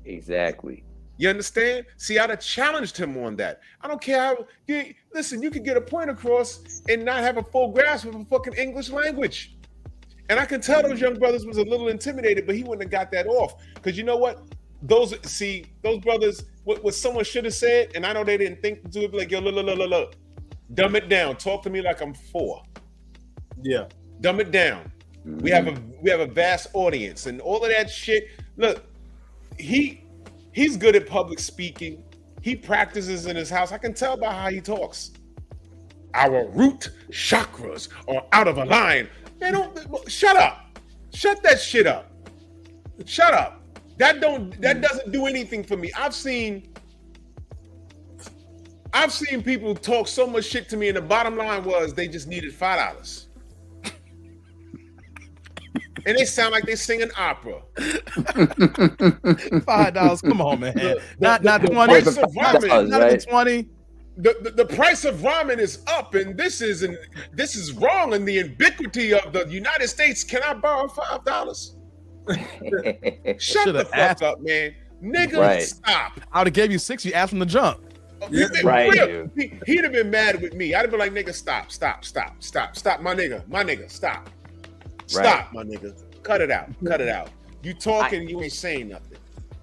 Speaker 8: Exactly.
Speaker 1: You understand? See, I'd have challenged him on that. I don't care how. Listen, you could get a point across and not have a full grasp of a fucking English language. And I can tell those young brothers was a little intimidated, but he wouldn't have got that off. Because you know what? Those brothers, what someone should have said, and I know they didn't think to do it, like, yo, look, dumb it down. Talk to me like I'm 4.
Speaker 9: Yeah.
Speaker 1: Dumb it down. We have a vast audience and all of that shit. Look, he's good at public speaking. He practices in his house. I can tell by how he talks. Our root chakras are out of line. Man, shut up. Shut that shit up. Shut up. That doesn't do anything for me. I've seen people talk so much shit to me, and the bottom line was they just needed $5. And they sound like they sing an opera.
Speaker 3: $5, come on, man. Not 20.
Speaker 1: Price of ramen,
Speaker 3: not even 20.
Speaker 1: The price of ramen is up, and this is wrong. And the ubiquity of the United States. Can I borrow $5? Shut the fuck up, man. Nigga, stop.
Speaker 3: I would have gave you 6. You asked from the jump.
Speaker 8: Right.
Speaker 1: He'd have been mad with me. I'd have been like, nigga, stop, my nigga, stop. Stop, my nigga. Cut it out. You talking, you ain't saying nothing.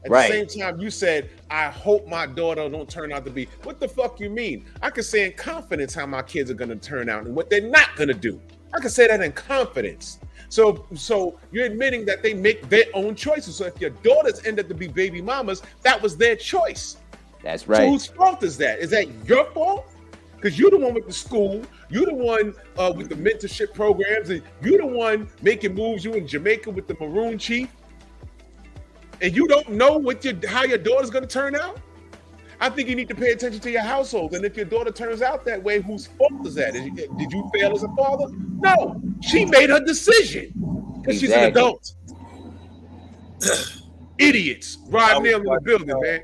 Speaker 1: At the same time, you said, I hope my daughter don't turn out to be. What the fuck you mean? I can say in confidence how my kids are going to turn out and what they're not going to do. I can say that in confidence. So you're admitting that they make their own choices. So if your daughters end up to be baby mamas, that was their choice.
Speaker 8: That's right.
Speaker 1: So whose fault is that? Is that your fault? Because you're the one with the school, you're the one with the mentorship programs, and you're the one making moves. You in Jamaica with the Maroon Chief, and you don't know how your daughter's going to turn out. I think you need to pay attention to your household. And if your daughter turns out that way, whose fault is that? Did you fail as a father? No, she made her decision because she's an adult. Idiots. Rod Neal in the building, man.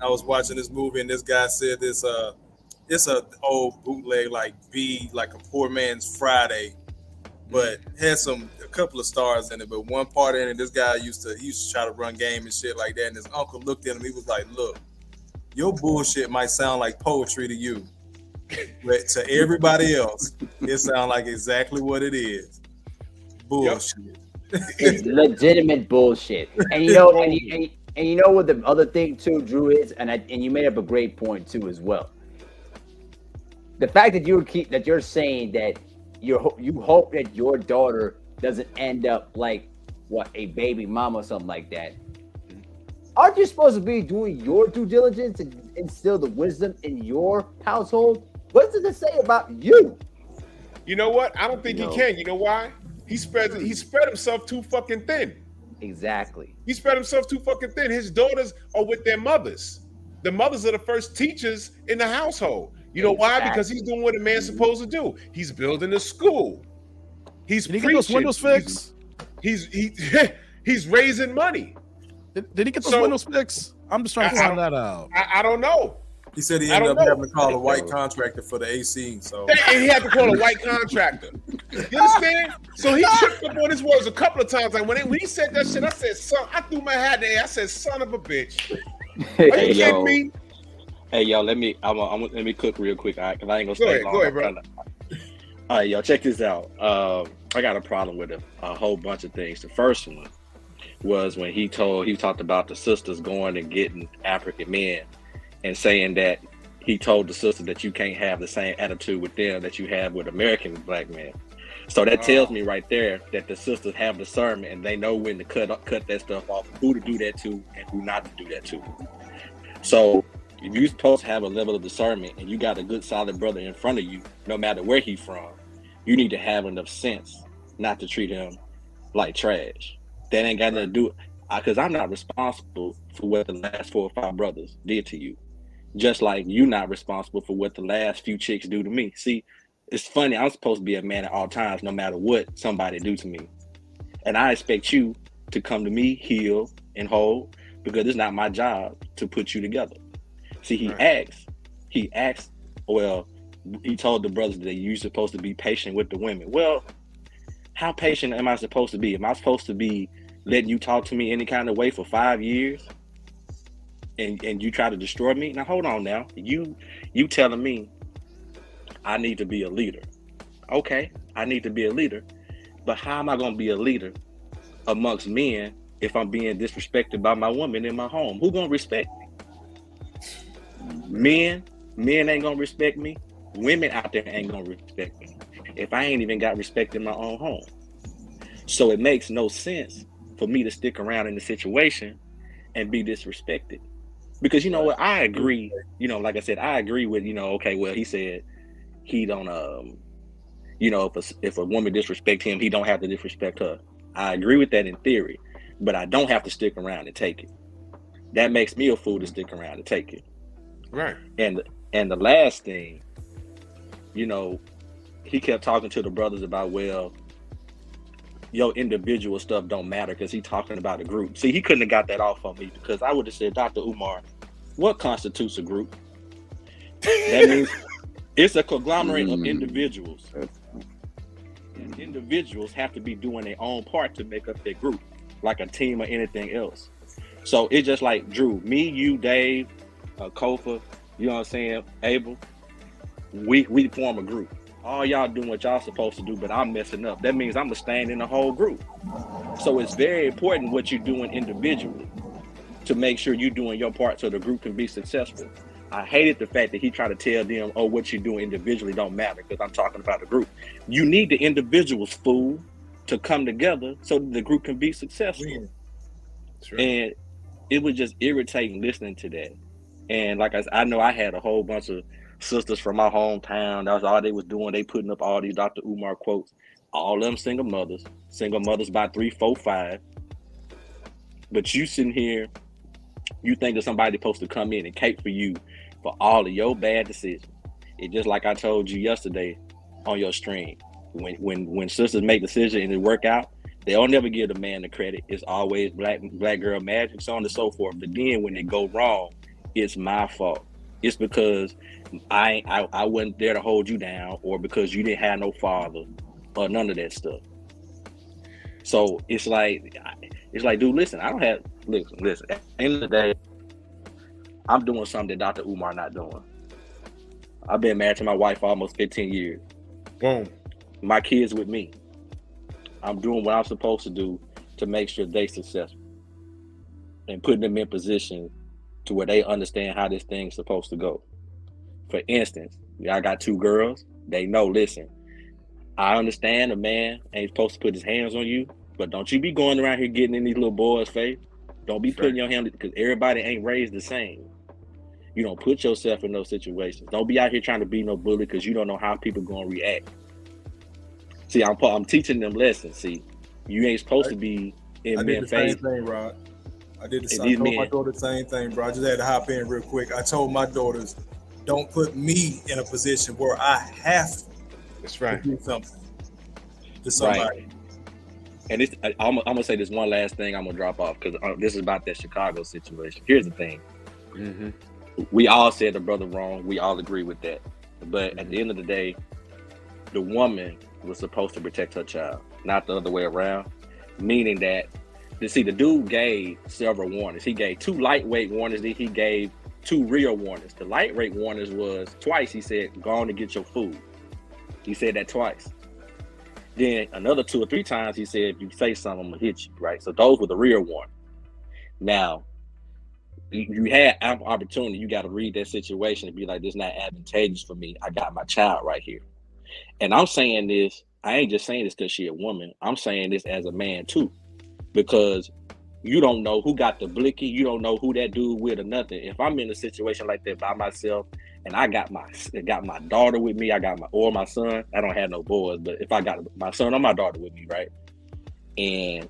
Speaker 9: I was watching this movie and this guy said this. It's a old bootleg like a poor man's Friday, but had a couple of stars in it. But one part in it, this guy used to try to run game and shit like that. And his uncle looked at him. He was like, "Look, your bullshit might sound like poetry to you, but to everybody else, it sounds like exactly what it is. Bullshit." Yep.
Speaker 8: It's legitimate bullshit. And you know, and you know what the other thing too, Drew, is, and you made up a great point too as well. The fact that you're saying that you hope that your daughter doesn't end up like a baby mama or something like that. Aren't you supposed to be doing your due diligence and instill the wisdom in your household? What does it say about you?
Speaker 1: You know what? I don't think he can. You know why? He spread himself too fucking thin.
Speaker 8: Exactly.
Speaker 1: He spread himself too fucking thin. His daughters are with their mothers. The mothers are the first teachers in the household. You know why? Because he's doing what a man's supposed to do. He's building a school. He's
Speaker 10: Did he get those windows fixed?
Speaker 1: He's raising money.
Speaker 10: Did he get those windows fixed? I'm just trying to find that out.
Speaker 1: I don't know.
Speaker 9: He said he ended up having to call a white contractor for the AC. So
Speaker 1: and he had to call a white contractor. You understand? So he tripped up on his words a couple of times. Like when he said that shit, I said, "Son," I threw my hat in the air. I said, "Son of a bitch." Are you kidding me?
Speaker 11: Hey, yo, let me cook real quick, all right? Because I ain't gonna stay long.
Speaker 1: Go ahead, bro.
Speaker 11: All right, yo, check this out. I got a problem with a whole bunch of things. The first one was when he talked about the sisters going and getting African men and saying that he told the sister that you can't have the same attitude with them that you have with American black men. So that tells me right there that the sisters have discernment and they know when to cut that stuff off, who to do that to and who not to do that to. So if you're supposed to have a level of discernment and you got a good solid brother in front of you, no matter where he's from, you need to have enough sense not to treat him like trash. That ain't got nothing to do because I'm not responsible for what the last 4 or 5 brothers did to you. Just like you're not responsible for what the last few chicks do to me. See, it's funny. I'm supposed to be a man at all times, no matter what somebody do to me. And I expect you to come to me healed and whole because it's not my job to put you together. See, he asked, well, he told the brothers that you're supposed to be patient with the women. Well, how patient am I supposed to be? Am I supposed to be letting you talk to me any kind of way for 5 years? And you try to destroy me? Now hold on now. You telling me I need to be a leader. Okay, I need to be a leader. But how am I gonna be a leader amongst men if I'm being disrespected by my woman in my home? Who gonna respect me? Men ain't gonna respect me. Women out there ain't gonna respect me. If I ain't even got respect in my own home. So it makes no sense for me to stick around in the situation and be disrespected. Because you know what, I agree, like I said, I agree with, okay, well, he said he don't, if a woman disrespect him, he don't have to disrespect her. I agree with that in theory, but I don't have to stick around and take it. That makes me a fool to stick around and take it.
Speaker 1: Right.
Speaker 11: And the last thing, he kept talking to the brothers about, well, your individual stuff don't matter because he talking about a group. See, he couldn't have got that off on me because I would have said, Dr. Umar, what constitutes a group? That means it's a conglomerate of individuals. And individuals have to be doing their own part to make up their group, like a team or anything else. So it's just like Drew, me, you, Dave, Kofa, you know what I'm saying, Abel, we form a group. All y'all doing what y'all supposed to do, but I'm messing up. That means I'm gonna stand in the whole group. So it's very important what you're doing individually to make sure you're doing your part so the group can be successful. I hated the fact that he tried to tell them, oh, what you're doing individually don't matter because I'm talking about the group. You need the individuals, fool, to come together so that the group can be successful. Right. And it was just irritating listening to that. And like I know I had a whole bunch of sisters from my hometown. That's all they was doing. They putting up all these Dr. Umar quotes. All of them single mothers by 3, 4, 5. But you sitting here, you think that somebody supposed to come in and cape for you for all of your bad decisions. It's just like I told you yesterday on your stream. When sisters make decisions and it work out, they don't never give the man the credit. It's always black girl magic, so on and so forth. But then when it go wrong, it's my fault. It's because I wasn't there to hold you down, or because you didn't have no father, or none of that stuff. So it's like, dude, listen, listen. At the end of the day, I'm doing something that Dr. Umar not doing. I've been married to my wife for almost 15 years.
Speaker 1: Boom.
Speaker 11: My kids with me. I'm doing what I'm supposed to do to make sure they successful and putting them in position to where they understand how this thing's supposed to go. For instance, I got 2 girls. They know, listen, I understand a man ain't supposed to put his hands on you, but don't you be going around here getting in these little boys' face. Don't be putting your hand, because everybody ain't raised the same. You don't put yourself in those situations. Don't be out here trying to be no bully, because you don't know how people going to react. See, I'm teaching them lessons. See, you ain't supposed to be in men's face.
Speaker 9: Same thing, Rod. I told my daughter the same thing, bro. I just had to hop in real quick. I told my daughters, don't put me in a position where I have to do something to somebody.
Speaker 11: Right. And I'm gonna say this one last thing. I'm gonna drop off because this is about that Chicago situation. Here's the thing: we all said the brother wrong. We all agree with that. But at the end of the day, the woman was supposed to protect her child, not the other way around. Meaning that, you see, the dude gave several warnings. He gave 2 lightweight warnings. Then he gave 2 real warnings. The lightweight warnings was twice. He said, "Go on and get your food." He said that twice. Then another 2 or 3 times he said, "If you say something, I'm gonna hit you." Right. So those were the real warnings. Now, you had ample opportunity. You got to read that situation and be like, "This is not advantageous for me. I got my child right here." And I'm saying this. I ain't just saying this because she a woman. I'm saying this as a man too, because you don't know who got the blicky. You don't know who that dude with or nothing. If I'm in a situation like that by myself, and I got my daughter with me, or my son. I don't have no boys, but if I got my son or my daughter with me, right, and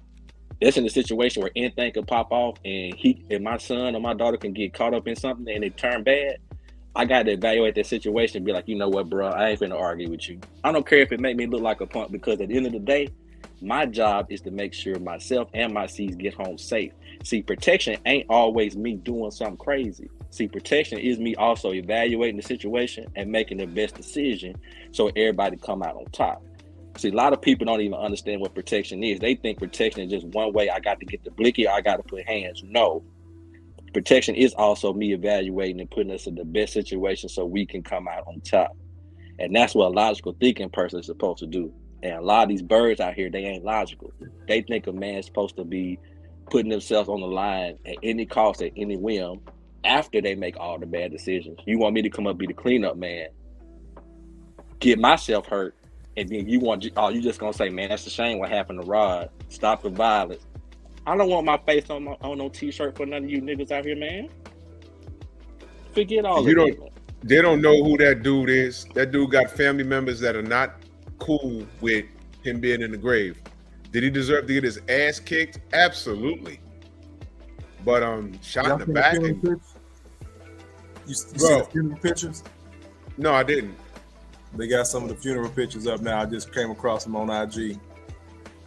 Speaker 11: that's in a situation where anything could pop off, and my son or my daughter can get caught up in something and it turn bad, I got to evaluate that situation and be like, you know what, bro, I ain't finna argue with you. I don't care if it make me look like a punk, because at the end of the day, my job is to make sure myself and my seeds get home safe. See, protection ain't always me doing something crazy. See, protection is me also evaluating the situation and making the best decision so everybody come out on top. See, a lot of people don't even understand what protection is. They think protection is just one way. I got to get the blicky, or I got to put hands. No. Protection is also me evaluating and putting us in the best situation so we can come out on top. And that's what a logical thinking person is supposed to do. And a lot of these birds out here, they ain't logical. They think a man's supposed to be putting themselves on the line at any cost, at any whim, after they make all the bad decisions. You want me to come up, be the cleanup man, get myself hurt, and then you just gonna say, man, that's a shame what happened to Rod. Stop the violence. I don't want my face on no t-shirt for none of you niggas out here, man. Forget all of that.
Speaker 1: They don't know who that dude is. That dude got family members that are not cool with him being in the grave. Did he deserve to get his ass kicked? Absolutely. But shot in the back.
Speaker 9: You see the funeral pictures?
Speaker 1: No, I didn't.
Speaker 9: They got some of the funeral pictures up now. I just came across them on IG.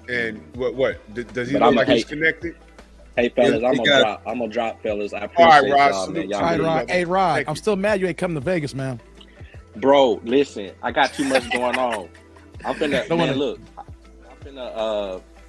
Speaker 1: And what? Does he look like he's connected?
Speaker 11: Hey fellas, I'm gonna drop fellas. I appreciate y'all, man.
Speaker 10: Rod. Hey Rod, I'm still mad you ain't coming to Vegas, man.
Speaker 11: Bro, listen, I got too much going on. I'm finna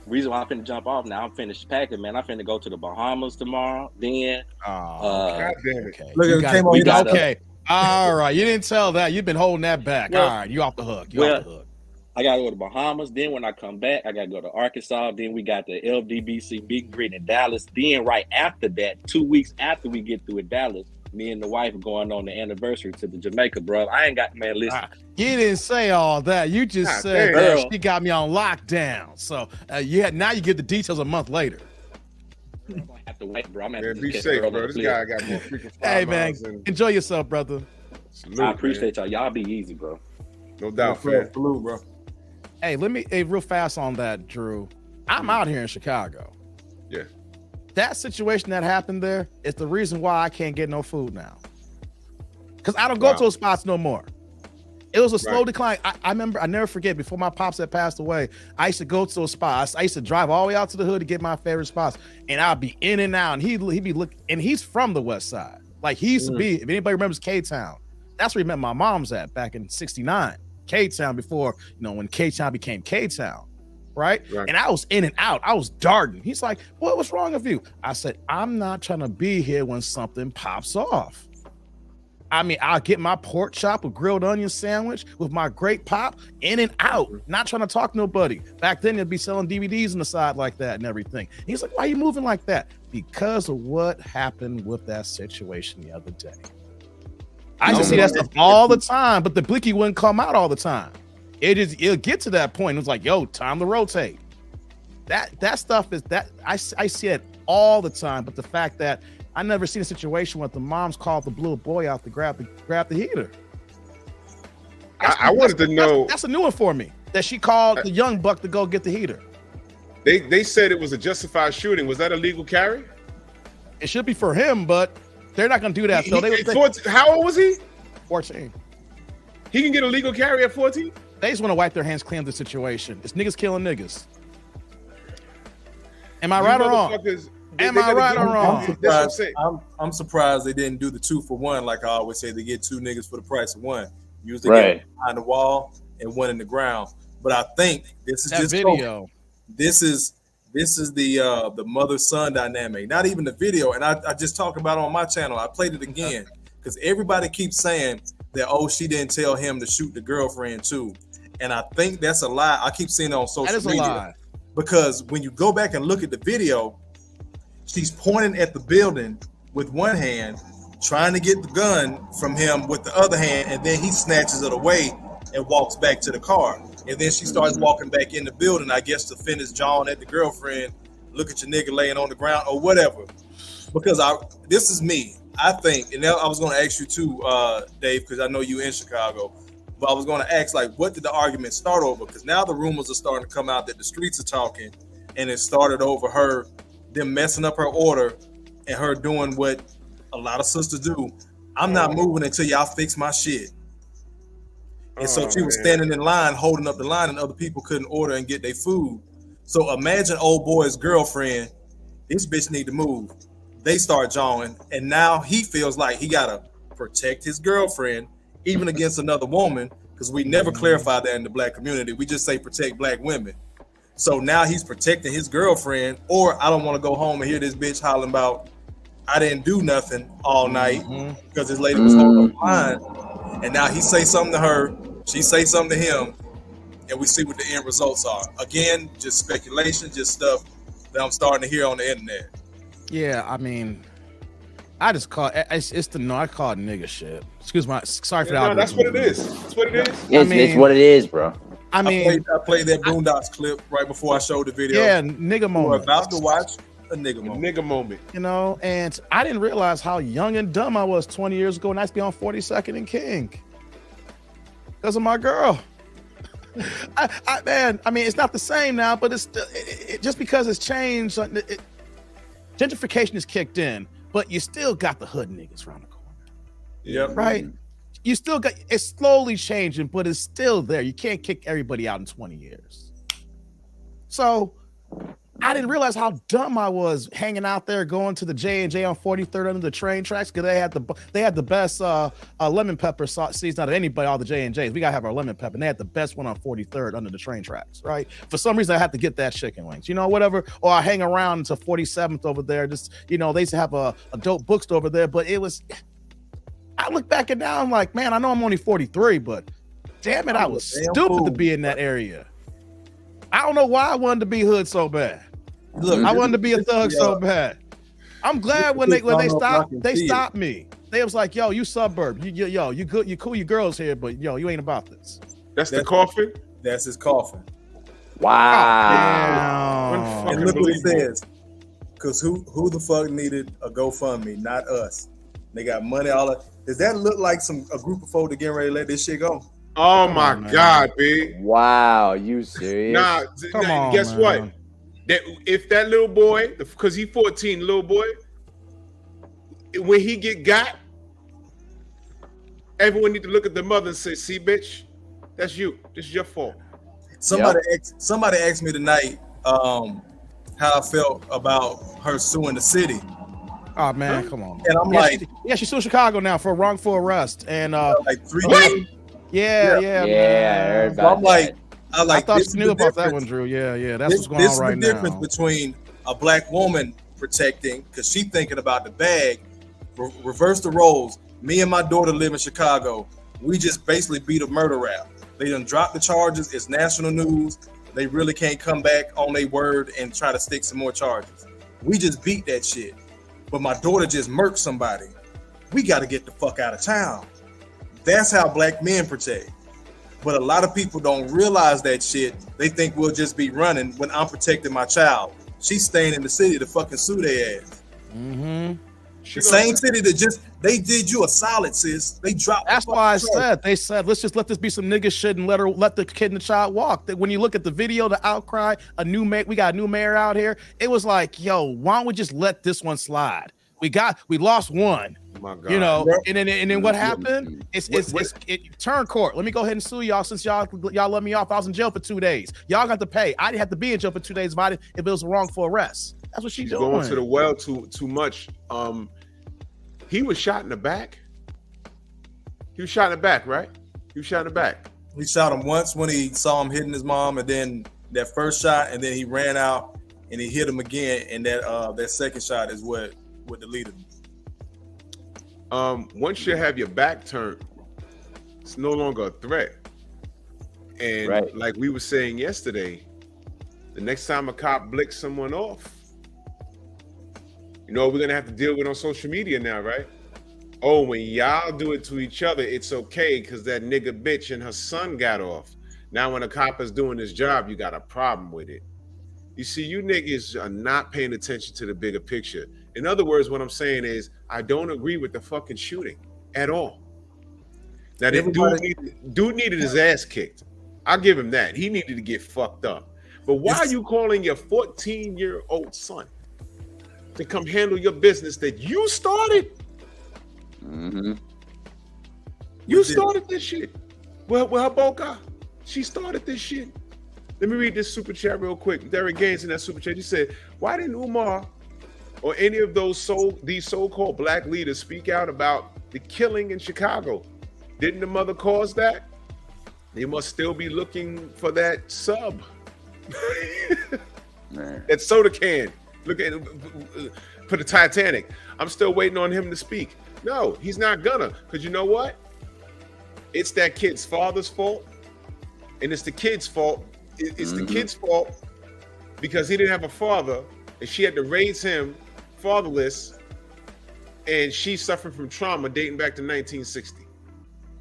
Speaker 11: reason why I'm finna jump off now, I'm finished packing, man. I'm finna go to the Bahamas tomorrow. Then
Speaker 1: God damn it.
Speaker 10: Okay. Okay. All right. You didn't tell that. You've been holding that back. Well, all right, you off the hook. Off the hook.
Speaker 11: I gotta go to Bahamas. Then when I come back, I gotta go to Arkansas. Then we got the LDBC meet and greet in Dallas. Then right after that, 2 weeks after we get through with Dallas, me and the wife are going on the anniversary to the Jamaica, bro. I ain't got, man, listen.
Speaker 10: You didn't say all that. You just said that she got me on lockdown. So now you get the details a month later.
Speaker 11: I'm gonna have to wait, bro. I'm gonna
Speaker 1: be safe, bro. This guy got more freaking
Speaker 10: Hey, man, enjoy yourself, brother.
Speaker 1: Salute,
Speaker 11: I appreciate y'all. Y'all be easy, bro.
Speaker 1: No doubt, fam.
Speaker 9: Salute, bro.
Speaker 10: Hey, let me real fast on that, Drew. I'm out here in Chicago.
Speaker 1: Yeah.
Speaker 10: That situation that happened there is the reason why I can't get no food now. Because I don't go to those spots no more. It was a slow decline. I remember, I never forget, before my pops had passed away, I used to go to those spots. I used to drive all the way out to the hood to get my favorite spots, and I'd be in and out, and he'd be looking, and he's from the West Side. Like, he used to be, if anybody remembers K-Town, that's where he met my mom's at back in 69. K-Town, before, when K-Town became K-Town, right? And I was in and out. I was darting. He's like, what's wrong with you? I said, I'm not trying to be here when something pops off. I mean, I'll get my pork chop with grilled onion sandwich with my great pop, in and out, not trying to talk to nobody. Back then, they'd be selling DVDs on the side like that and everything. And he's like, why are you moving like that? Because of what happened with that situation the other day. I just see that stuff all the time, but the blicky wouldn't come out all the time. It'll get to that point. It's like, yo, time to rotate. That stuff is that I see it all the time, but the fact that I never seen a situation where the moms called the little boy out to grab the heater.
Speaker 1: I wanted to know.
Speaker 10: That's a new one for me. That she called the young buck to go get the heater.
Speaker 1: They said it was a justified shooting. Was that a legal carry?
Speaker 10: It should be for him, but they're not going to do that.
Speaker 1: How old was he?
Speaker 10: 14.
Speaker 1: He can get a legal carry at 14?
Speaker 10: They just want to wipe their hands clean of the situation. It's niggas killing niggas. Am I right or wrong? Am I right or wrong?
Speaker 9: I'm surprised they didn't do the 2-for-1. Like I always say, they get 2 niggas for the price of 1. Usually get one behind the wall and 1 in the ground. But I think this is
Speaker 10: that
Speaker 9: just
Speaker 10: video.
Speaker 9: This is the mother-son dynamic. Not even the video. And I just talked about it on my channel. I played it again because everybody keeps saying that, she didn't tell him to shoot the girlfriend too. And I think that's a lie. I keep seeing it on social media. That is a lie. Because when you go back and look at the video, she's pointing at the building with one hand, trying to get the gun from him with the other hand, and then he snatches it away and walks back to the car. And then she starts walking back in the building, I guess, to finish jawing at the girlfriend, look at your nigga laying on the ground or whatever. Because this is me. I think, and I was going to ask you too, Dave, because I know you in Chicago, but I was going to ask, like, what did the argument start over? Because now the rumors are starting to come out that the streets are talking, and it started over them messing up her order and her doing what a lot of sisters do. I'm not moving until y'all fix my shit. And so she was standing in line, holding up the line, and other people couldn't order and get their food. So imagine old boy's girlfriend, this bitch need to move. They start jawing, and now he feels like he gotta protect his girlfriend, even against another woman, because we never clarify that in the black community. We just say protect black women. So now he's protecting his girlfriend, or I don't want to go home and hear this bitch hollering about I didn't do nothing all night because this lady was holding up the line. And now he say something to her, she say something to him, and we see what the end results are. Again, just speculation, just stuff that I'm starting to hear on the internet.
Speaker 10: Yeah, I mean, I just call I call it nigga shit. Excuse my, sorry for that.
Speaker 1: No, that's what it is. That's what it is.
Speaker 8: It's what it is, bro.
Speaker 10: I mean,
Speaker 9: I played that Boondocks clip right before I showed the video.
Speaker 10: Yeah, nigga moment.
Speaker 9: We're about to watch a nigga moment.
Speaker 1: Nigga moment.
Speaker 10: And I didn't realize how young and dumb I was 20 years ago, and I used to be on 42nd and King because of my girl. Man, I mean, it's not the same now, but it's still, just because it's changed. Gentrification is kicked in, but you still got the hood niggas around the corner.
Speaker 9: Yep.
Speaker 10: Right. You still got, it's slowly changing, but it's still there. You can't kick everybody out in 20 years. So I didn't realize how dumb I was hanging out there, going to the J&J on 43rd under the train tracks, because they had the best lemon pepper season out of anybody, all the J&Js. We gotta have our lemon pepper, and they had the best one on 43rd under the train tracks, right? For some reason, I had to get that chicken wings, whatever. Or I hang around to 47th over there. Just, they used to have a dope bookstore over there, but it was. I look back and now I'm like, man, I know I'm only 43, but damn it, I was stupid to be in that area. I don't know why I wanted to be hood so bad. Look, I wanted to be a thug so bad. I'm glad when they stopped me. They was like, yo, you suburb, you good, you cool, your girls here, but you ain't about this.
Speaker 1: That's the coffin.
Speaker 9: That's his coffin.
Speaker 8: Wow.
Speaker 9: And look what he says. Because who the fuck needed a GoFundMe? Not us. They got money all that. Does that look like a group of folk that getting ready to let this shit go?
Speaker 1: Oh my God, B.
Speaker 8: Wow, you serious?
Speaker 1: Nah,
Speaker 10: Come on,
Speaker 1: guess
Speaker 10: man.
Speaker 1: what? That if that little boy, because he 14, little boy, when he got, everyone need to look at the mother and say, "See, bitch, that's you. This is your fault."
Speaker 9: Somebody asked me tonight how I felt about her suing the city.
Speaker 10: Oh man, come on.
Speaker 9: And I'm
Speaker 10: she's suing Chicago now for wrongful arrest and
Speaker 9: like 3 days.
Speaker 10: Yeah,
Speaker 8: I heard
Speaker 9: So I'm
Speaker 8: about
Speaker 9: I
Speaker 10: I thought
Speaker 9: this
Speaker 10: you
Speaker 9: is
Speaker 10: knew
Speaker 9: the
Speaker 10: about that
Speaker 9: difference.
Speaker 10: one, Drew. Yeah, that's what's going
Speaker 9: This
Speaker 10: on
Speaker 9: is
Speaker 10: right
Speaker 9: the difference
Speaker 10: now.
Speaker 9: between a black woman protecting, because she thinking about the bag. Reverse the roles. Me and my daughter live in Chicago. We just basically beat a murder rap. They done dropped the charges. It's national news. They really can't come back on their word and try to stick some more charges. We just beat that shit. But my daughter just murked somebody. We got to get the fuck out of town. That's how black men protect. But a lot of people don't realize that shit. They think we'll just be running when I'm protecting my child. She's staying in the city to fucking sue their ass.
Speaker 10: Mm-hmm.
Speaker 9: The same city that they did you a solid, sis. They dropped.
Speaker 10: That's why they said let's just let this be some nigga shit and let the kid and the child walk. That when you look at the video, the outcry, we got a new mayor out here. It was like, yo, why don't we just let this one slide? We lost one.
Speaker 1: My God.
Speaker 10: You know, and then what happened? It turned court. Let me go ahead and sue y'all since y'all let me off. I was in jail for 2 days. Y'all got to pay. I didn't have to be in jail for 2 days if it was a wrongful arrest. That's what she's doing.
Speaker 1: Going to the well too much. He was shot in the back. He was shot in the back, right? He was shot in the back.
Speaker 9: He shot him once when he saw him hitting his mom, and then that first shot, and then he ran out and he hit him again, and that second shot is what deleted him.
Speaker 1: Once you have your back turned, it's no longer a threat. And like we were saying yesterday, the next time a cop blicks someone off, you know what we're gonna have to deal with on social media now, right? Oh, when y'all do it to each other, it's okay because that nigga bitch and her son got off. Now when a cop is doing his job, you got a problem with it. You see, you niggas are not paying attention to the bigger picture. In other words, what I'm saying is, I don't agree with the fucking shooting at all. Now, dude needed his ass kicked. I'll give him that. He needed to get fucked up. But why are you calling your 14-year-old son to come handle your business that you started?
Speaker 8: Mm-hmm.
Speaker 1: You started this shit. Well, her Boca, she started this shit. Let me read this super chat real quick. Derek Gaines in that super chat, he said, why didn't Umar or any of these so-called black leaders speak out about the killing in Chicago? Didn't the mother cause that? They must still be looking for that sub. That soda can. Look at for the Titanic. I'm still waiting on him to speak. No, he's not gonna. Because you know what? It's that kid's father's fault. And it's the kid's fault. It's the kid's fault because he didn't have a father and she had to raise him fatherless, and she suffered from trauma dating back to 1960.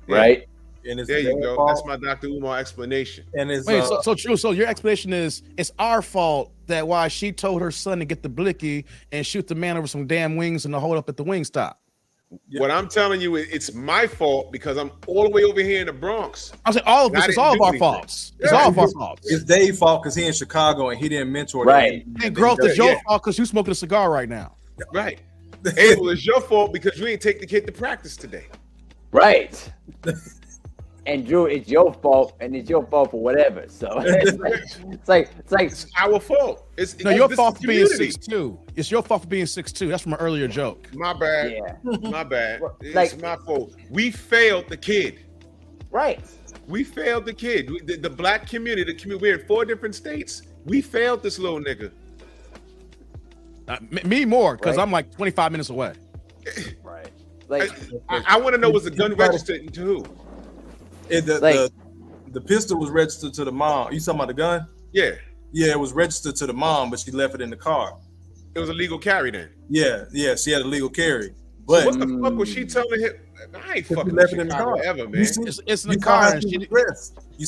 Speaker 8: Right.
Speaker 9: And it's
Speaker 1: there you go. Fault. That's my Dr. Umar explanation.
Speaker 9: And it's
Speaker 10: so true. So your explanation is it's our fault that why she told her son to get the blicky and shoot the man over some damn wings and to hold up at the wing stop.
Speaker 1: What I'm telling you is it's my fault because I'm all the way over here in the Bronx.
Speaker 10: I'm saying all of this is all of our faults. It's all of our faults.
Speaker 9: It's Dave's fault because he in Chicago and he didn't mentor.
Speaker 8: Right.
Speaker 10: And growth is your fault because you smoking a cigar right now.
Speaker 1: Right. Abel, it's your fault because you ain't take the kid to practice today.
Speaker 8: Right. And Drew, it's your fault, and it's your fault for whatever. So it's like
Speaker 1: it's our fault.
Speaker 10: Your fault for being 6'2". It's your fault for being 6'2". That's from an earlier joke.
Speaker 1: My bad.
Speaker 8: Yeah.
Speaker 1: My bad. It's my fault. We failed the kid.
Speaker 8: Right.
Speaker 1: We failed the kid. The black community, we're in 4 different states. We failed this little nigga.
Speaker 10: Me more, because I'm like 25 minutes away.
Speaker 8: Right. Like
Speaker 1: I want to know, was the gun registered to who?
Speaker 9: The pistol was registered to the mom. You talking about the gun?
Speaker 1: Yeah.
Speaker 9: Yeah, it was registered to the mom, but she left it in the car.
Speaker 1: It was a legal carry then?
Speaker 9: Yeah, she had a legal carry. But
Speaker 1: so what the fuck was she telling him? I ain't fucking
Speaker 9: left
Speaker 1: with
Speaker 9: it in the
Speaker 1: Chicago
Speaker 9: car
Speaker 1: ever, man.
Speaker 10: It's in the car. And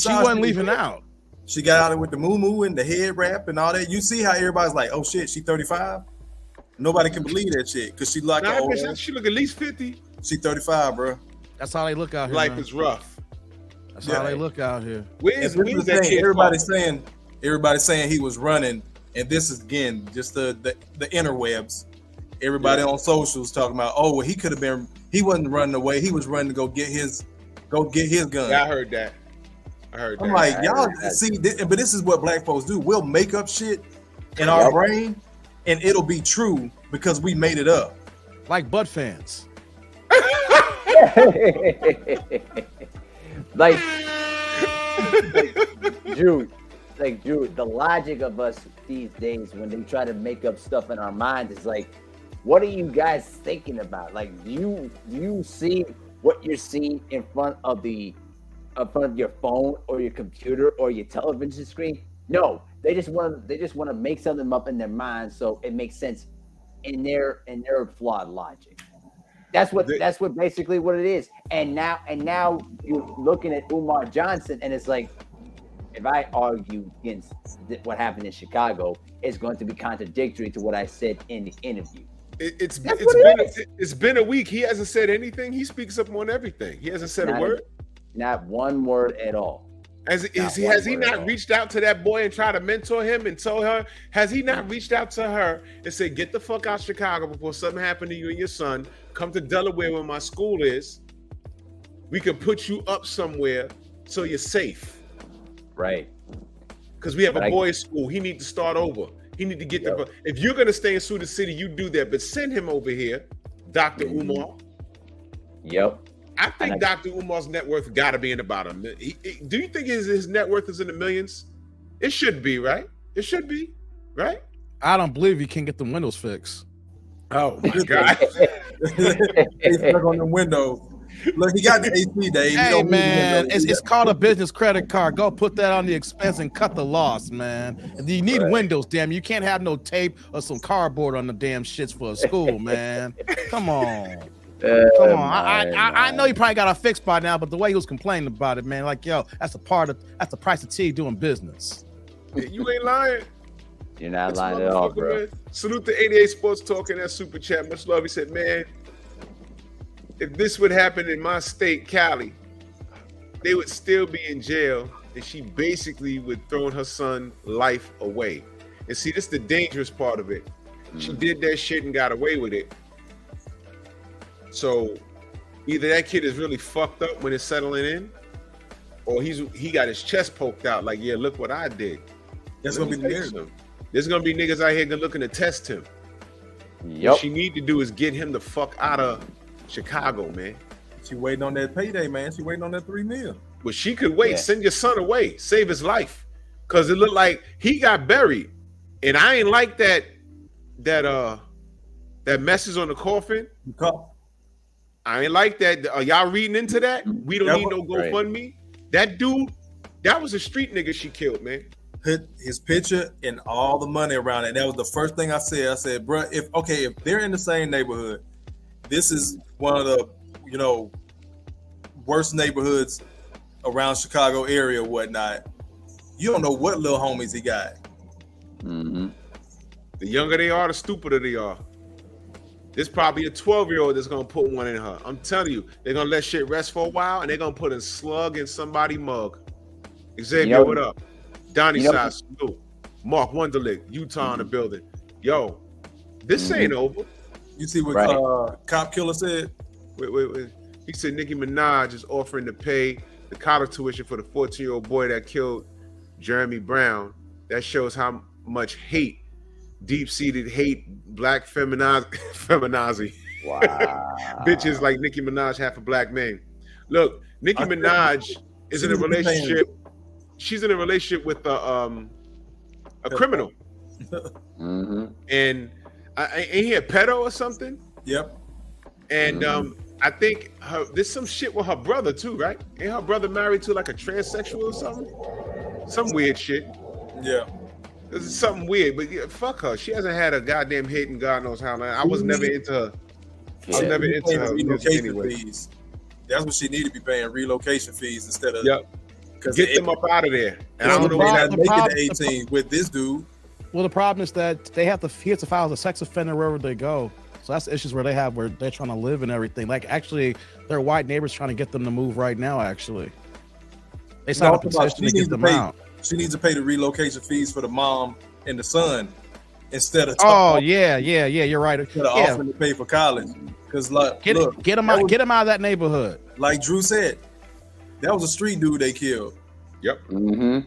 Speaker 10: she wasn't leaving out.
Speaker 9: She got out with the moo and the head wrap and all that. You see how everybody's like, oh shit, she 35? Nobody can believe that shit because she like
Speaker 1: she look at least 50.
Speaker 9: She 35, bro.
Speaker 10: That's how they look out here.
Speaker 1: Life
Speaker 10: man.
Speaker 1: is rough.
Speaker 10: That's how they look out here.
Speaker 1: Where's
Speaker 9: And this is the
Speaker 1: that
Speaker 9: thing,
Speaker 1: kid
Speaker 9: everybody's saying he was running, and this is again just the interwebs. Everybody on socials talking about, oh well, he wasn't running away, he was running to go get his gun.
Speaker 1: Yeah, I heard that.
Speaker 9: I'm like, y'all see, but this is what black folks do. We'll make up shit in our brain, and it'll be true because we made it up.
Speaker 10: Like butt fans.
Speaker 8: like Drew, the logic of us these days when they try to make up stuff in our minds is like, what are you guys thinking about? Like, you see what you're seeing in front of your phone or your computer or your television screen? No, they just want to make something up in their mind so it makes sense in their flawed logic. That's what basically what it is. And now you're looking at Umar Johnson, and it's like, if I argue against what happened in Chicago, it's going to be contradictory to what I said in the interview.
Speaker 1: It's been a week. He hasn't said anything. He speaks up on everything. He hasn't said a word.
Speaker 8: Not one word at all.
Speaker 1: Has he not reached out to that boy and tried to mentor him and told her? Has he not reached out to her and said, get the fuck out of Chicago before something happened to you and your son? Come to Delaware where my school is. We can put you up somewhere so you're safe.
Speaker 8: Right.
Speaker 1: Because we have a boys' school. He needs to start over. He need to get the. If you're gonna stay in Suda City, you do that. But send him over here, Dr. Umar.
Speaker 8: Yep.
Speaker 1: I think Dr. Umar's net worth got to be in about a million. Do you think his net worth is in the millions? It should be, right? It should be, right?
Speaker 10: I don't believe you can get the windows fixed.
Speaker 1: Oh my God!
Speaker 9: He's stuck on the window. Look, he got the AC, Dave.
Speaker 10: Hey man, it's called a business credit card. Go put that on the expense and cut the loss, man. You need windows, damn. You can't have no tape or some cardboard on the damn shits for a school, man. Come on. Come on. I know you probably got a fix by now, but the way he was complaining about it, man, like, yo, that's the price of tea doing business.
Speaker 1: You ain't lying.
Speaker 8: You're not lying at all, bro.
Speaker 1: Man. Salute to 88 Sports Talk in that super chat. Much love. He said, man, if this would happen in my state, Cali, they would still be in jail, and she basically would throw her son's life away. And see, this is the dangerous part of it. She did that shit and got away with it. So either that kid is really fucked up when it's settling in, or he got his chest poked out like, yeah, look what I did.
Speaker 9: That's gonna be the narrative.
Speaker 1: There's gonna be niggas out here looking to test him.
Speaker 8: Yep.
Speaker 1: What she need to do is get him the fuck out of Chicago, man.
Speaker 9: She waiting on that payday, man. She waiting on that $3 million.
Speaker 1: Well, she could wait. Yeah. Send your son away. Save his life. Cause it looked like he got buried. And I ain't like that message on the coffin. I ain't like that. Are y'all reading into that? We don't need no GoFundMe. That dude, that was a street nigga she killed, man.
Speaker 9: Put his picture and all the money around it. And that was the first thing I said. I said, bro, if they're in the same neighborhood, this is one of the, worst neighborhoods around Chicago area or whatnot. You don't know what little homies he got.
Speaker 8: Mm-hmm.
Speaker 1: The younger they are, the stupider they are. There's probably a 12-year-old that's gonna put one in her. I'm telling you, they're gonna let shit rest for a while, and they're gonna put a slug in somebody's mug. Xavier, what up? Donnie Size, salute. Mark Wunderlich, Utah in the building. Yo, this ain't over.
Speaker 9: You see what Cop Killer said?
Speaker 1: Wait. He said Nicki Minaj is offering to pay the college tuition for the 14-year-old boy that killed Jeremy Brown. That shows how much hate, deep-seated hate, black feminazi.
Speaker 8: Wow.
Speaker 1: Bitches like Nicki Minaj half a black man. Look, Nicki Minaj is in a relationship. She's in a relationship with a criminal.
Speaker 8: Mm-hmm.
Speaker 1: And ain't he a pedo or something?
Speaker 9: Yep.
Speaker 1: And I think there's some shit with her brother too, right? Ain't her brother married to like a transsexual or something? Some weird shit.
Speaker 9: Yeah.
Speaker 1: This is something weird, but yeah, fuck her. She hasn't had a goddamn hit in God knows how long. I was never into her. I was never into her
Speaker 9: relocation fees. That's what she needed to be paying, relocation fees instead of.
Speaker 1: Yep. Get them up out of there. And I don't know
Speaker 9: why make it to 18 with this dude.
Speaker 10: Well, the problem is that he has to file as a sex offender wherever they go. So that's the issues where they have where they're trying to live and everything. Like actually, their white neighbors trying to get them to move right now. Actually, they signed a petition to get them out.
Speaker 9: She needs to pay the relocation fees for the mom and the son instead of
Speaker 10: yeah, you're right.
Speaker 9: Instead of offering to pay for college, because
Speaker 10: get them out of that neighborhood.
Speaker 9: Like Drew said, that was a street dude they killed.
Speaker 1: Yep.
Speaker 8: Mm-hmm.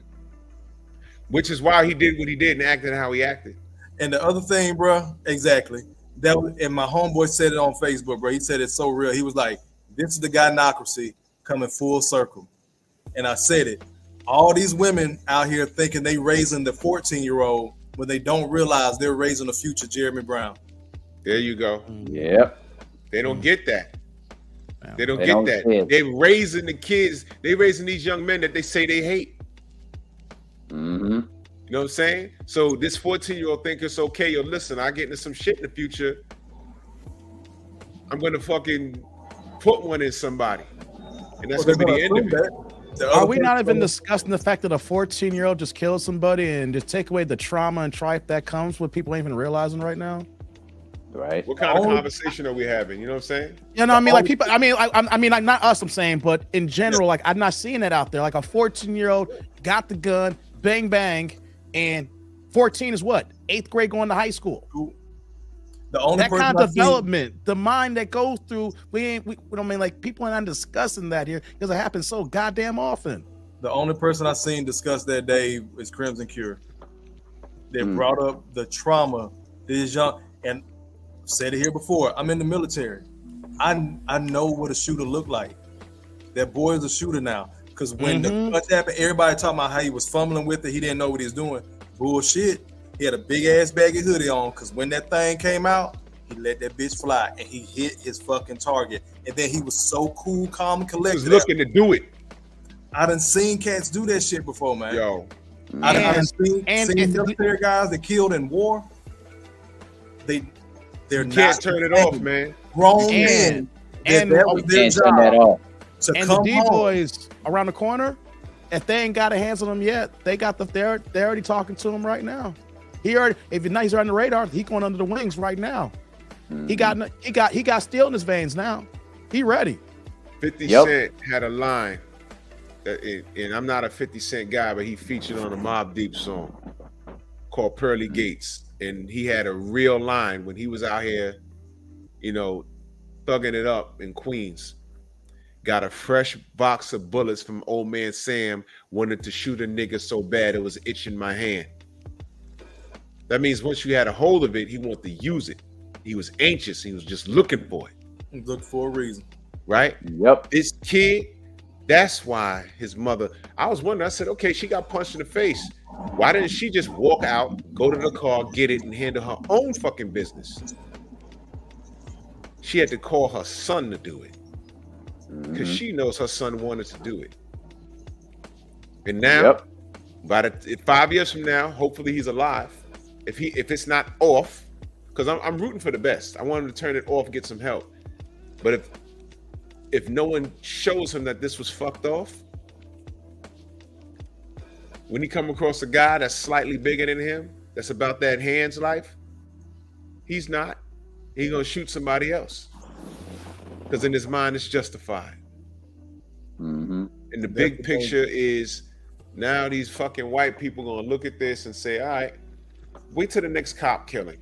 Speaker 1: Which is why he did what he did and acted how he acted.
Speaker 9: And the other thing, bro, exactly. That was, and my homeboy said it on Facebook, bro. He said it's so real. He was like, "This is the gynocracy coming full circle." And I said it. All these women out here thinking they raising the 14-year-old when they don't realize they're raising the future Jeremy Brown.
Speaker 1: There you go.
Speaker 8: Yep.
Speaker 1: They don't get that. They don't
Speaker 8: They
Speaker 1: get
Speaker 8: don't
Speaker 1: that.
Speaker 8: see it.
Speaker 1: They're raising the kids. They're raising these young men that they say they hate.
Speaker 8: Mm-hmm.
Speaker 1: You know what I'm saying? So this 14-year-old think it's okay. Yo, listen, I get into some shit in the future. I'm gonna fucking put one in somebody, and that's gonna be the end of it.
Speaker 10: Are we not even discussing the fact that a 14-year-old just killed somebody and just take away the trauma and tripe that comes with people ain't even realizing right now?
Speaker 8: Right.
Speaker 1: What kind of conversation are we having? You know what I'm saying?
Speaker 10: You know what I mean? Like people, I mean, like not us, I'm saying, but in general, like I'm not seeing it out there. Like a 14-year-old got the gun, bang, bang, and 14 is what? 8th grade going to high school.
Speaker 9: The only
Speaker 10: that kind of development, the mind that goes through, we don't mean like people are not discussing that here because it happens so goddamn often.
Speaker 9: The only person I seen discuss that day is Crimson Cure. They brought up the trauma. These young, and said it here before. I'm in the military. I know what a shooter look like. That boy is a shooter now. Because when the punch happened, everybody talking about how he was fumbling with it. He didn't know what he was doing. Bullshit. He had a big ass baggy hoodie on. Because when that thing came out, he let that bitch fly and he hit his fucking target. And then he was so cool, calm, and collected.
Speaker 1: He was looking to do it.
Speaker 9: I done seen cats do that shit before, man.
Speaker 1: Yo.
Speaker 9: I done seen military guys that killed in war. They're
Speaker 1: You
Speaker 9: not
Speaker 1: can't turn it off, man.
Speaker 9: Grown men.
Speaker 10: And
Speaker 9: that was their job.
Speaker 10: And the D boys around the corner, if they ain't got a hands on them yet, they're already talking to him right now. He's on the radar, he going under the wings right now. He got steel in his veins now. He ready.
Speaker 1: 50 Cent had a line, and I'm not a 50 Cent guy, but he featured on a Mobb Deep song called Pearly Gates. And he had a real line when he was out here, you know, thugging it up in Queens. Got a fresh box of bullets from old man Sam, wanted to shoot a nigga so bad it was itching my hand. That means once you had a hold of it, he wanted to use it. He was anxious. He was just looking for it.
Speaker 9: Look for a reason.
Speaker 1: Right?
Speaker 8: Yep.
Speaker 1: This kid, that's why his mother, I was wondering, I said, okay, she got punched in the face. Why didn't she just walk out, go to the car, get it, and handle her own fucking business? She had to call her son to do it. Because she knows her son wanted to do it. And now, by 5 years from now, hopefully he's alive. If it's not off, because I'm rooting for the best. I want him to turn it off, get some help. But if no one shows him that this was fucked off, when he come across a guy that's slightly bigger than him, that's about that hands life, he's not. He's gonna shoot somebody else. Because in his mind, it's justified. And the big picture is now these fucking white people gonna look at this and say, all right, wait till the next cop killing,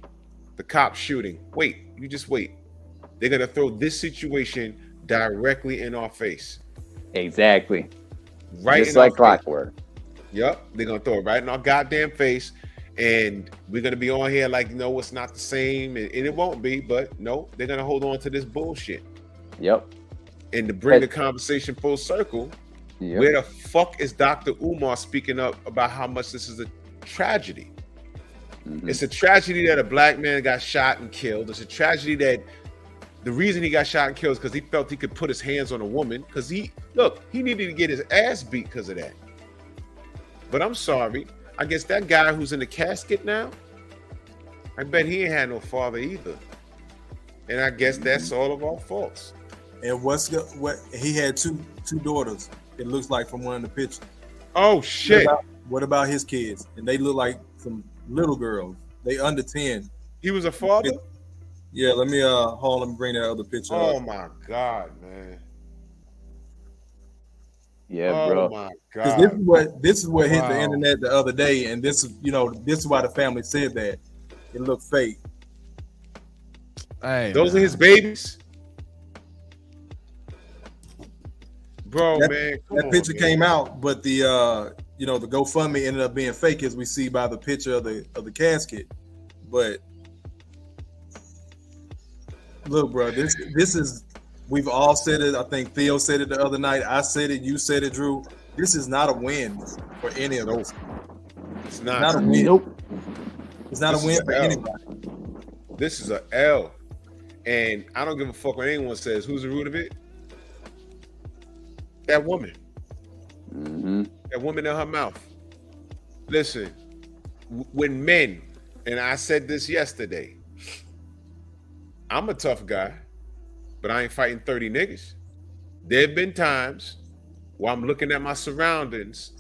Speaker 1: the cop shooting. Wait, you just wait. They're gonna throw this situation directly in our face.
Speaker 8: Exactly.
Speaker 1: Right.
Speaker 8: Just like clockwork.
Speaker 1: Yep. They're gonna throw it right in our goddamn face. And we're gonna be on here like, no, it's not the same. And it won't be, but no, they're gonna hold on to this bullshit.
Speaker 8: Yep.
Speaker 1: And to bring the conversation full circle, where the fuck is Dr. Umar speaking up about how much this is a tragedy? It's a tragedy that a black man got shot and killed. It's a tragedy that the reason he got shot and killed is because he felt he could put his hands on a woman. Because he needed to get his ass beat because of that. But I'm sorry. I guess that guy who's in the casket now, I bet he ain't had no father either. And I guess that's all of our faults.
Speaker 9: And what he had two daughters, it looks like, from one of the pictures.
Speaker 1: Oh shit.
Speaker 9: What about his kids? And they look like some little girls. They under 10.
Speaker 1: He was a father?
Speaker 9: Yeah, let me hold and bring that other picture
Speaker 1: Oh
Speaker 9: up.
Speaker 1: my God, man.
Speaker 8: Yeah,
Speaker 1: Oh
Speaker 8: bro.
Speaker 1: my
Speaker 9: Because
Speaker 1: God.
Speaker 9: this is what hit the
Speaker 10: Wow.
Speaker 9: internet the other day, and this is why the family said that it looked fake.
Speaker 10: Hey,
Speaker 1: Those are
Speaker 10: man.
Speaker 1: his babies? Bro,
Speaker 9: That-
Speaker 1: man. Come
Speaker 9: That
Speaker 1: on,
Speaker 9: picture
Speaker 1: man.
Speaker 9: came out, but the the GoFundMe ended up being fake, as we see by the picture of the casket. But look, bro, this is, we've all said it. I think Theo said it the other night. I said it. You said it, Drew. This is not a win for any of us.
Speaker 1: It's
Speaker 9: Not
Speaker 1: not.
Speaker 9: a win.
Speaker 8: Nope.
Speaker 9: It's not
Speaker 1: This
Speaker 9: a
Speaker 1: is
Speaker 9: win
Speaker 1: a
Speaker 9: for
Speaker 1: L.
Speaker 9: anybody.
Speaker 1: This is a L. And I don't give a fuck what anyone says. Who's the root of it? That woman.
Speaker 8: Mm-hmm.
Speaker 1: That woman in her mouth. Listen, when men, and I said this yesterday, I'm a tough guy, but I ain't fighting 30 niggas. There have been times where I'm looking at my surroundings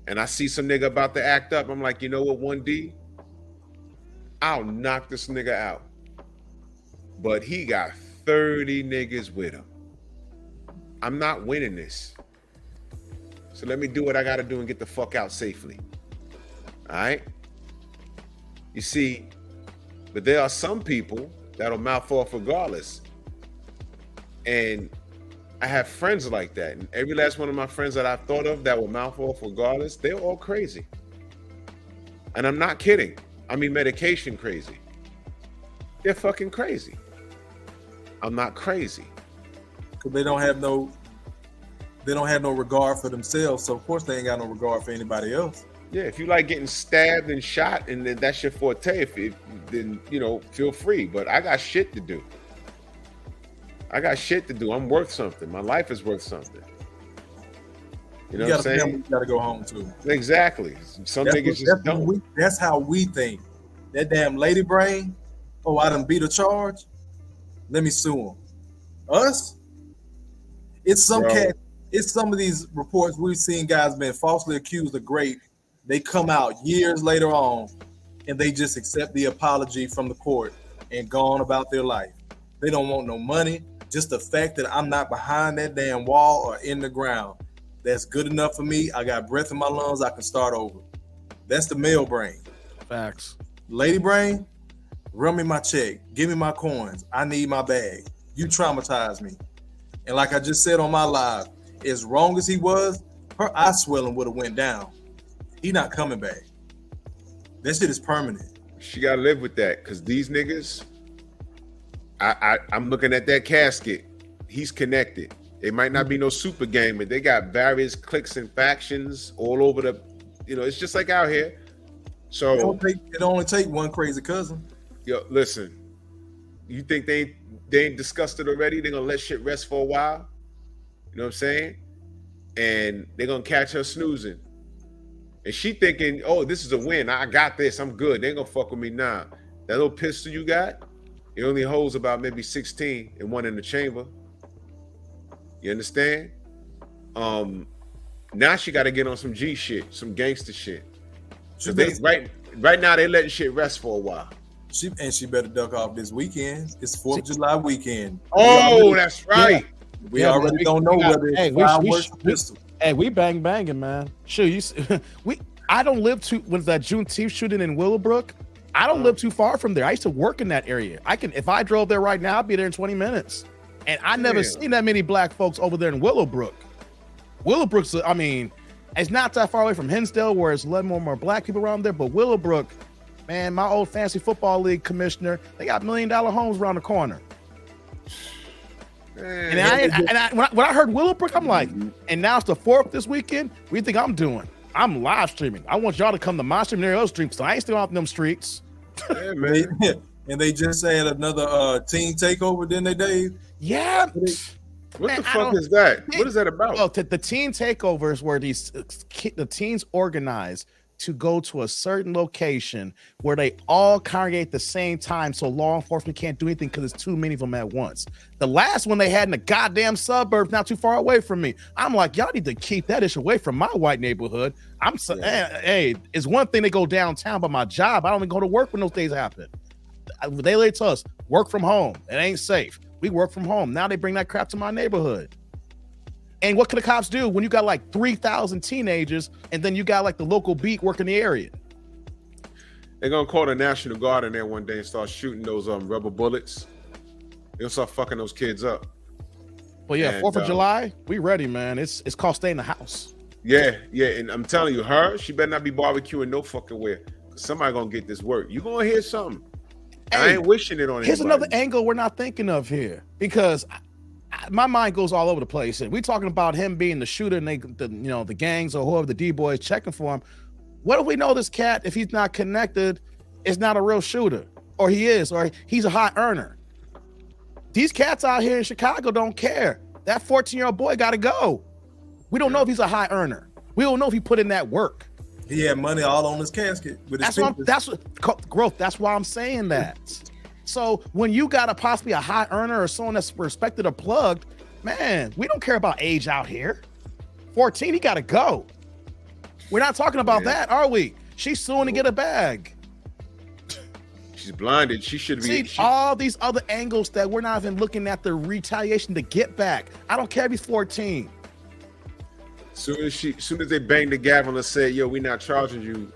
Speaker 1: and I see some nigga about to act up. I'm like, you know what, 1D? I'll knock this nigga out. But he got 30 niggas with him. I'm not winning this. So let me do what I gotta do and get the fuck out safely. All right? You see, but there are some people that'll mouth off regardless. And I have friends like that. And every last one of my friends that I've thought of that will mouth off regardless, they're all crazy. And I'm not kidding. I mean medication crazy. They're fucking crazy. I'm not crazy.
Speaker 9: Because they don't have no regard for themselves. So of course they ain't got no regard for anybody else.
Speaker 1: Yeah, if you like getting stabbed and shot and then that's your forte, then feel free. But I got shit to do. I'm worth something. My life is worth something. You know what I'm saying?
Speaker 9: You gotta go home too.
Speaker 1: Exactly. Some niggas just don't.
Speaker 9: That's how we think. That damn lady brain. Oh, I done beat a charge. Let me sue him. Us? It's some
Speaker 1: Bro.
Speaker 9: cat. It's some of these reports we've seen guys been falsely accused of rape. They come out years later on, and they just accept the apology from the court and go on about their life. They don't want no money. Just the fact that I'm not behind that damn wall or in the ground, that's good enough for me. I got breath in my lungs. I can start over. That's the male brain.
Speaker 10: Facts.
Speaker 9: Lady brain, run me my check. Give me my coins. I need my bag. You traumatized me. And like I just said on my live, as wrong as he was, her eye swelling would have went down. He not coming back. That shit is permanent.
Speaker 1: She gotta live with that because these niggas, I'm looking at that casket. He's connected. It might not be no super gang, but they got various cliques and factions all over the, it's just like out here. So
Speaker 9: It only take one crazy cousin.
Speaker 1: yo, listen, you think they ain't discussed it already? They're gonna let shit rest for a while. You know what I'm saying? And they're gonna catch her snoozing. And she thinking, oh, this is a win. I got this. I'm good. They ain't gonna fuck with me now. That little pistol you got, it only holds about maybe 16 and one in the chamber. You understand? Now she got to get on some G shit, some gangster shit. So right now they letting shit rest for a while.
Speaker 9: She better duck off this weekend. It's 4th of July weekend.
Speaker 1: Oh, that's right.
Speaker 9: We already don't know whether it's fireworks or pistol.
Speaker 10: Hey, we banging, man. Shoot, I don't live with that Juneteenth shooting in Willowbrook. I don't live too far from there. I used to work in that area. If I drove there right now, I'd be there in 20 minutes. And I never seen that many black folks over there in Willowbrook. Willowbrook's, I mean, it's not that far away from Hinsdale, where it's a lot more black people around there. But Willowbrook, man, my old fantasy football league commissioner, they got $1 million homes around the corner. And when I heard Willowbrook, I'm like, and now it's the 4th this weekend. What do you think I'm doing? I'm live streaming. I want y'all to come to my stream near those streams, so I ain't still off them streets.
Speaker 1: Yeah, man.
Speaker 9: And they just had another team takeover, didn't they, Dave?
Speaker 10: Yeah.
Speaker 1: What the fuck is that? What is that about?
Speaker 10: Well, the teen takeover is where the teens organize to go to a certain location where they all congregate at the same time, so law enforcement can't do anything because there's too many of them at once. The last one they had in the goddamn suburbs, not too far away from me. I'm like, y'all need to keep that issue away from my white neighborhood. Hey, it's one thing to go downtown, but my job, I don't even go to work when those days happen. They literally tell us, work from home. It ain't safe. We work from home. Now they bring that crap to my neighborhood. And what can the cops do when you got like 3,000 teenagers and then you got like the local beat working the area?
Speaker 1: They're gonna call the National Guard in there one day and start shooting those rubber bullets. They'll start fucking those kids up.
Speaker 10: But yeah, 4th of July, we ready, man. It's called stay in the house.
Speaker 1: Yeah, and I'm telling you, she better not be barbecuing no fucking where. Somebody gonna get this work. You gonna hear something. Hey, I ain't wishing it on
Speaker 10: here's
Speaker 1: anybody.
Speaker 10: Another angle we're not thinking of here, because my mind goes all over the place. And we're talking about him being the shooter and the gangs or whoever the D-boys checking for him. What if we know this cat, if he's not connected, is not a real shooter, or he is, or he's a high earner? These cats out here in Chicago don't care. That 14-year-old boy got to go. We don't know if he's a high earner. We don't know if he put in that work.
Speaker 9: He had money all on his casket. With his
Speaker 10: that's what growth. That's why I'm saying that. So when you got possibly a high earner or someone that's respected or plugged, man, we don't care about age out here. 14, he got to go. We're not talking about that, are we? She's suing to get a bag.
Speaker 1: She's blinded. She should be.
Speaker 10: See, all these other angles that we're not even looking at the retaliation to get back. I don't care if he's 14.
Speaker 1: Soon as they banged the gavel and said, "Yo, we not charging you,"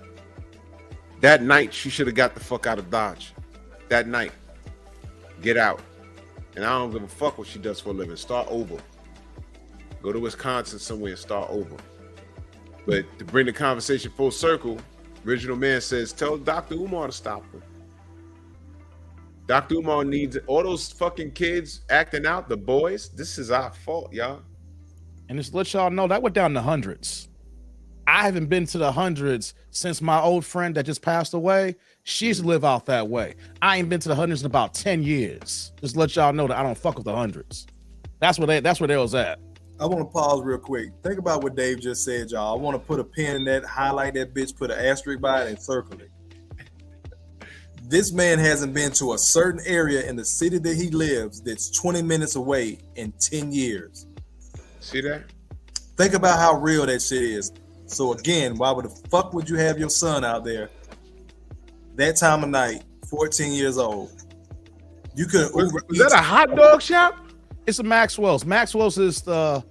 Speaker 1: that night she should have got the fuck out of Dodge. That night, get out. And I don't give a fuck what she does for a living. Start over. Go to Wisconsin somewhere and start over. But to bring the conversation full circle, Original Man says, "Tell Dr. Umar to stop him." Dr. Umar needs all those fucking kids acting out, the boys. This is our fault, y'all.
Speaker 10: And just to let y'all know, that went down to hundreds. I haven't been to the hundreds since my old friend that just passed away. She used to live out that way. I ain't been to the hundreds in about 10 years. Just to let y'all know that I don't fuck with the hundreds. That's where they was at.
Speaker 9: I want to pause real quick. Think about what Dave just said, y'all. I want to put a pin in that, highlight that bitch, put an asterisk by it, and circle it. This man hasn't been to a certain area in the city that he lives that's 20 minutes away in 10 years.
Speaker 1: See that?
Speaker 9: Think about how real that shit is. So again, why would the fuck would you have your son out there that time of night, 14 years old? You could
Speaker 1: was that a hot dog shop?
Speaker 10: It's a Maxwell's. Maxwell's is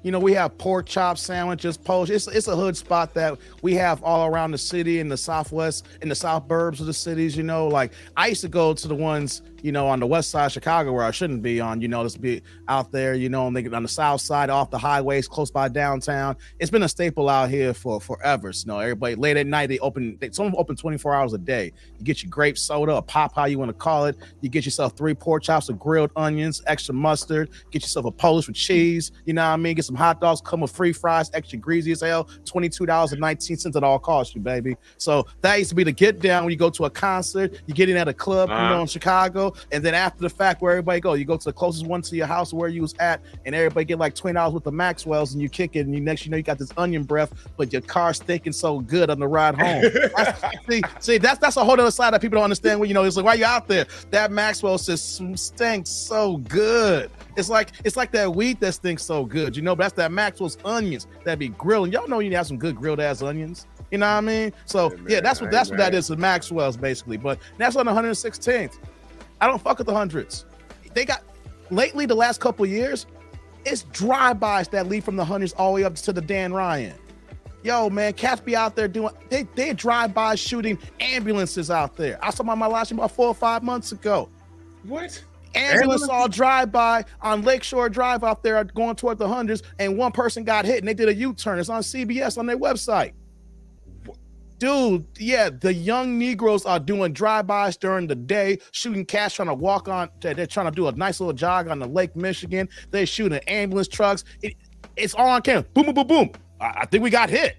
Speaker 10: we have pork chop sandwiches, Polish. It's a hood spot that we have all around the city in the southwest, in the south burbs of the cities. Like I used to go to the ones, on the west side of Chicago where I shouldn't be on, just be out there, on the south side off the highways close by downtown. It's been a staple out here for forever. Everybody late at night, some open 24 hours a day. You get your grape soda, or pop, how you want to call it. You get yourself 3 pork chops with grilled onions, extra mustard. Get yourself a Polish with cheese. You know what I mean? Get some hot dogs, come with free fries, extra greasy as hell. $22.19 it all costs you, baby. So that used to be the get down when you go to a concert. You get in at a club, in Chicago. And then after the fact, where everybody go, you go to the closest one to your house where you was at, and everybody get like $20 with the Maxwell's, and you kick it, and you got this onion breath, but your car's stinking so good on the ride home. That's a whole other side that people don't understand. It's like, why you out there? That Maxwell's just stinks so good. It's like that weed that stinks so good, but that's that Maxwell's onions that be grilling. Y'all know you have some good grilled ass onions. You know what I mean? So yeah, that's what that is. The Maxwell's basically, but that's on 116th. I don't fuck with the hundreds. They got lately the last couple of years, it's drive-bys that lead from the hundreds all the way up to the Dan Ryan. Yo, man, cats be out there doing they drive-by shooting ambulances out there. I saw my last one about 4 or 5 months ago.
Speaker 1: What?
Speaker 10: Ambulance all drive-by on Lakeshore Drive out there going toward the hundreds, and one person got hit and they did a U-turn. It's on CBS on their website. Dude, yeah, the young Negroes are doing drive-bys during the day, shooting cats trying to walk on. They're trying to do a nice little jog on the Lake Michigan. They're shooting ambulance trucks. It's all on camera. Boom, boom, boom, boom. I think we got hit.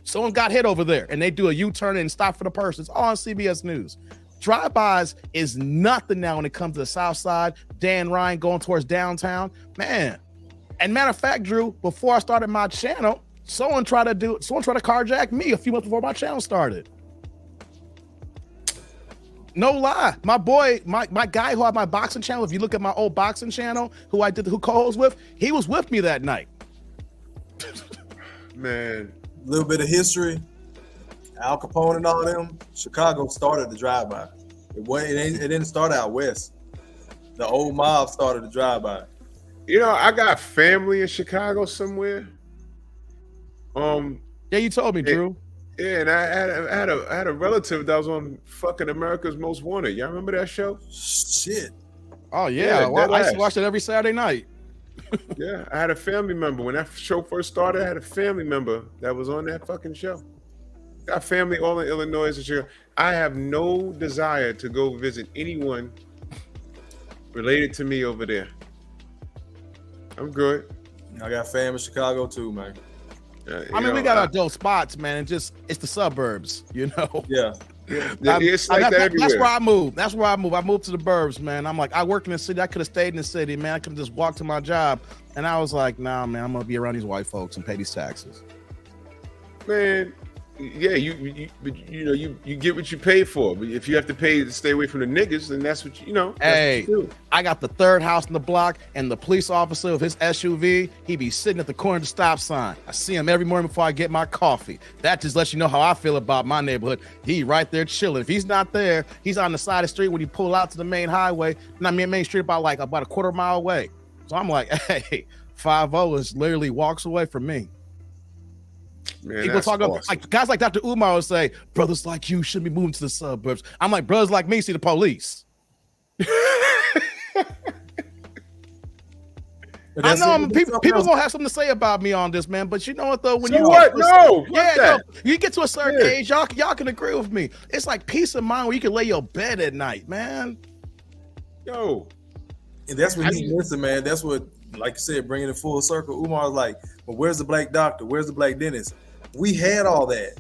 Speaker 10: Someone got hit over there, and they do a U-turn and stop for the person. It's all on CBS News. Drive-bys is nothing now when it comes to the South Side. Dan Ryan going towards downtown, man. And matter of fact, Drew, before I started my channel, someone tried to carjack me a few months before my channel started. No lie. My boy, my guy who had my boxing channel, if you look at my old boxing channel, who co-host with, he was with me that night.
Speaker 1: Man.
Speaker 9: A little bit of history. Al Capone and all them, Chicago started the drive-by. It didn't start out west. The old mob started to drive by.
Speaker 1: You know, I got family in Chicago somewhere.
Speaker 10: Yeah, you told me, Drew.
Speaker 1: Yeah, and I had a relative that was on fucking America's Most Wanted. Y'all remember that show?
Speaker 9: Shit.
Speaker 10: Oh yeah, well, I used to watch it every Saturday night.
Speaker 1: Yeah, I had a family member when that show first started. I had a family member that was on that fucking show. Got family all in Illinois and Chicago. I have no desire to go visit anyone related to me over there. I'm good.
Speaker 9: I got family in Chicago too, man.
Speaker 10: I mean, we got our dope spots, man. It's the suburbs, you know.
Speaker 9: Yeah.
Speaker 1: It's like that everywhere.
Speaker 10: That's where I moved. I moved to the burbs, man. I'm like, I work in the city. I could have stayed in the city, man. I could just walk to my job. And I was like, nah, man, I'm gonna be around these white folks and pay these taxes.
Speaker 1: Man, yeah, you get what you pay for. But if you have to pay to stay away from the niggas, then that's what you know.
Speaker 10: Hey, I got the third house in the block, and the police officer with his SUV, he be sitting at the corner of the stop sign. I see him every morning before I get my coffee. That just lets you know how I feel about my neighborhood. He right there chilling. If he's not there, he's on the side of the street when you pull out to the main highway. And I mean, main street about a quarter mile away. So I'm like, hey, 5-0 is literally walks away from me.
Speaker 1: Man,
Speaker 10: people talk about like guys like Dr. Umar will say, brothers like you shouldn't be moving to the suburbs. I'm like, brothers like me see the police. I know people gonna have something to say about me on this, man. But you know what though? When you get to a certain age, y'all can agree with me. It's like peace of mind where you can lay your bed at night, man.
Speaker 1: Yo,
Speaker 9: and that's what he missing, man. That's what, like you said, bringing it full circle. Umar's like, well, where's the black doctor? Where's the black dentist? We had all that.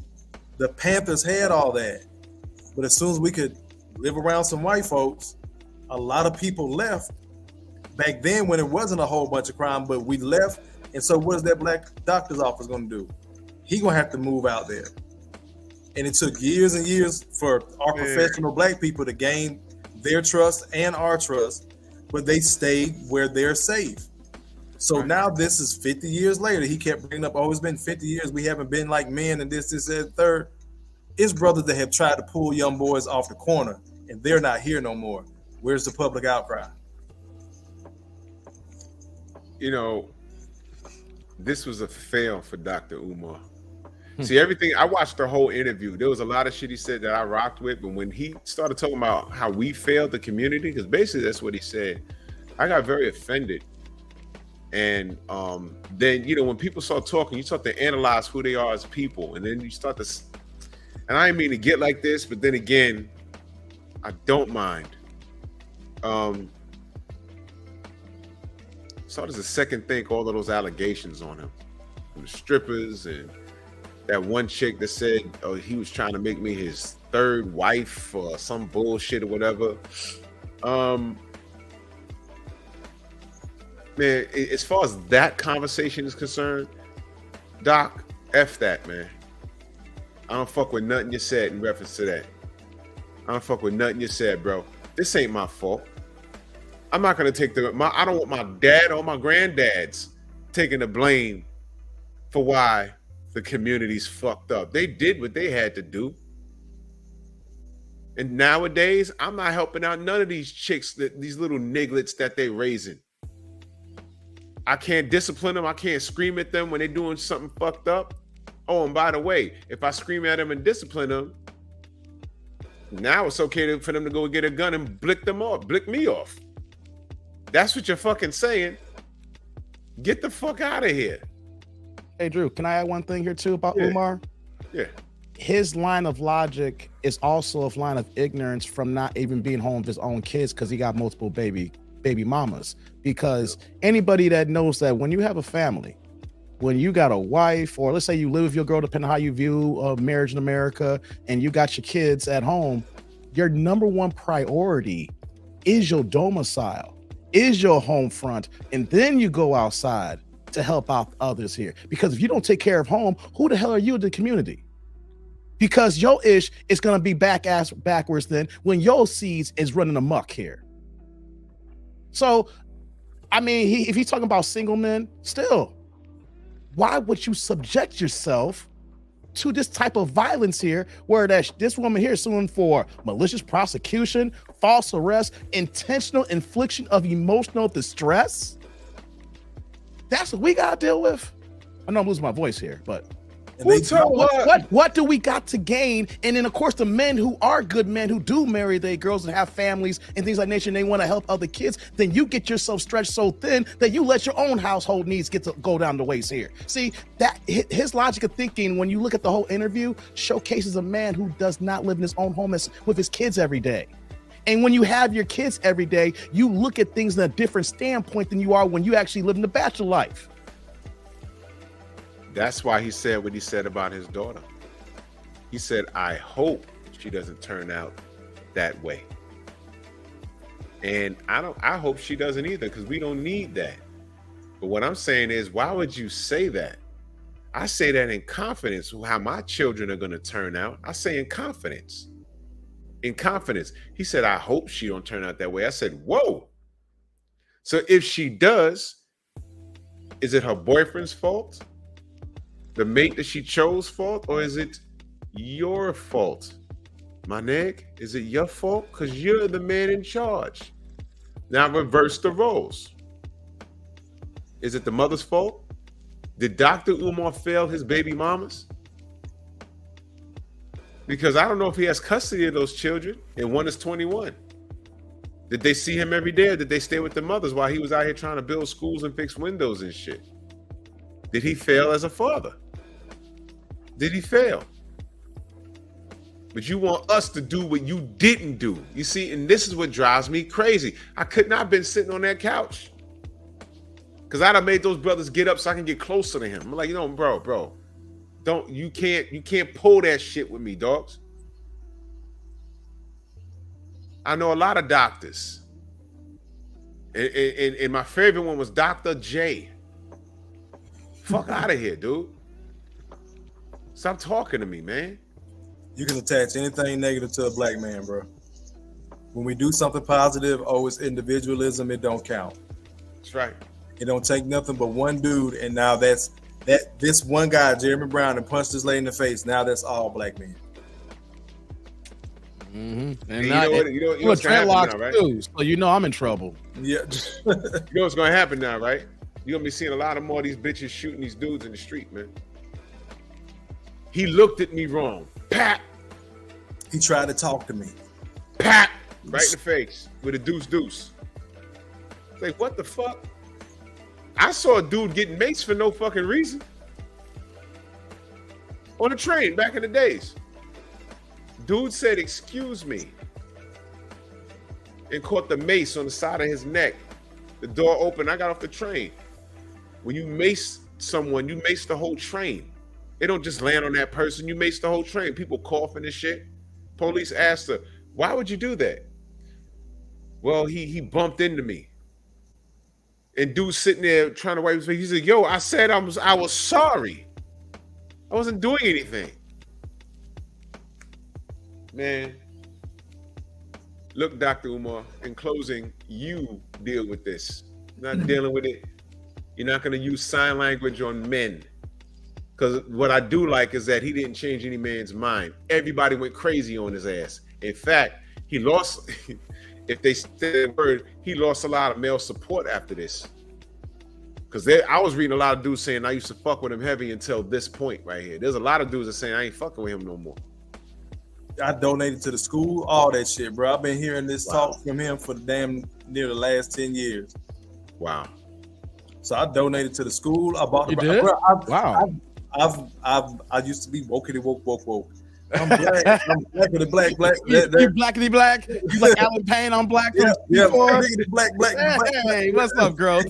Speaker 9: The Panthers had all that. But as soon as we could live around some white folks, a lot of people left back then when it wasn't a whole bunch of crime, but we left. And so what is that black doctor's office going to do? He going to have to move out there. And it took years and years for our professional black people to gain their trust and our trust, but they stayed where they're safe. So now this is 50 years later. He kept bringing up, oh, it's been 50 years. We haven't been like men and this, that, third. It's brothers that have tried to pull young boys off the corner, and they're not here no more. Where's the public outcry?
Speaker 1: You know, this was a fail for Dr. Umar. See, everything, I watched the whole interview. There was a lot of shit he said that I rocked with, but when he started talking about how we failed the community, because basically that's what he said, I got very offended. And then, you know, when people start talking, you start to analyze who they are as people. And then you start to, and I didn't mean to get like this, but then again, I don't mind. Started to second think all of those allegations on him. From the strippers and that one chick that said, oh, he was trying to make me his third wife or some bullshit or whatever. Man, as far as that conversation is concerned, Doc, F that, man. I don't fuck with nothing you said in reference to that. I don't fuck with nothing you said, bro. This ain't my fault. I'm not gonna take I don't want my dad or my granddads taking the blame for why the community's fucked up. They did what they had to do. And nowadays, I'm not helping out none of these chicks, these little nigglets that they raising. I can't discipline them. I can't scream at them when they're doing something fucked up. Oh, and by the way, if I scream at them and discipline them, now it's okay for them to go get a gun and blick me off. That's what you're fucking saying. Get the fuck out of here.
Speaker 10: Hey, Drew, can I add one thing here too about Umar?
Speaker 1: Yeah.
Speaker 10: His line of logic is also a line of ignorance from not even being home with his own kids because he got multiple baby mamas. Because anybody that knows that when you have a family, when you got a wife, or let's say you live with your girl, depending on how you view marriage in America, and you got your kids at home, your number one priority is your domicile, is your home front, and then you go outside to help out others here. Because if you don't take care of home, who the hell are you in the community? Because your ish is going to be backwards then when your seeds is running amok here. So, I mean, if he's talking about single men, still, why would you subject yourself to this type of violence here, where this woman here is suing for malicious prosecution, false arrest, intentional infliction of emotional distress. That's what we gotta deal with. I know I'm losing my voice here, but what do we got to gain? And then of course the men who are good men who do marry their girls and have families and things like that, and they want to help other kids, then you get yourself stretched so thin that you let your own household needs get to go down the waist here. See, that his logic of thinking, when you look at the whole interview, showcases a man who does not live in his own home with his kids every day. And when you have your kids every day, you look at things in a different standpoint than you are when you actually live in the bachelor life.
Speaker 1: That's why he said what he said about his daughter. He said, I hope she doesn't turn out that way. And I hope she doesn't either, because we don't need that. But what I'm saying is, why would you say that? I say that in confidence, how my children are going to turn out. I say in confidence. In confidence. He said, I hope she don't turn out that way. I said, whoa. So if she does, is it her boyfriend's fault? The mate that she chose fault, or is it your fault? My nigga, is it your fault? Because you're the man in charge. Now reverse the roles. Is it the mother's fault? Did Dr. Umar fail his baby mamas? Because I don't know if he has custody of those children, and one is 21. Did they see him every day, or did they stay with the mothers while he was out here trying to build schools and fix windows and shit? Did he fail as a father? Did he fail? But you want us to do what you didn't do. You see, and this is what drives me crazy. I could not have been sitting on that couch, because I'd have made those brothers get up so I can get closer to him. I'm like, bro, you can't pull that shit with me, dogs. I know a lot of doctors. And my favorite one was Dr. J. Fuck out of here, dude. Stop talking to me, man.
Speaker 9: You can attach anything negative to a black man, bro. When we do something positive, it's individualism, it don't count.
Speaker 1: That's right.
Speaker 9: It don't take nothing but one dude, and now this one guy, Jeremy Brown, and punched this lady in the face. Now that's all black men.
Speaker 10: Mm-hmm.
Speaker 1: And you know what's gonna happen now, right?
Speaker 10: Too, so you know I'm in trouble.
Speaker 9: Yeah.
Speaker 1: You know what's gonna happen now, right? You're gonna be seeing a lot of more of these bitches shooting these dudes in the street, man. He looked at me wrong. Pat.
Speaker 9: He tried to talk to me.
Speaker 1: Pat. Right in the face with a deuce. Like, what the fuck? I saw a dude getting maced for no fucking reason. On a train back in the days. Dude said, excuse me. And caught the mace on the side of his neck. The door opened. I got off the train. When you mace someone, you mace the whole train. It don't just land on that person. You mace the whole train. People coughing and shit. Police asked her, why would you do that? Well, he bumped into me. And dude sitting there trying to wipe his face. He said, yo, I said I was sorry. I wasn't doing anything. Man. Look, Dr. Umar, in closing, you deal with this. You're not dealing with it. You're not going to use sign language on men. Because what I do like is that he didn't change any man's mind. Everybody went crazy on his ass. In fact, he lost, if they say the word, he lost a lot of male support after this. Because I was reading a lot of dudes saying I used to fuck with him heavy until this point right here. There's a lot of dudes that saying I ain't fucking with him no more.
Speaker 9: I donated to the school, all that shit, bro. I've been hearing this talk from him for damn near the last 10 years.
Speaker 1: Wow.
Speaker 9: So I donated to the school. I bought the
Speaker 10: You did?
Speaker 9: Wow. I used to be wokey woke. I'm black. I'm blackity black.
Speaker 10: You blackity black. You like Alan Payne on black.
Speaker 9: Yeah, black.
Speaker 10: Hey, what's up, girl?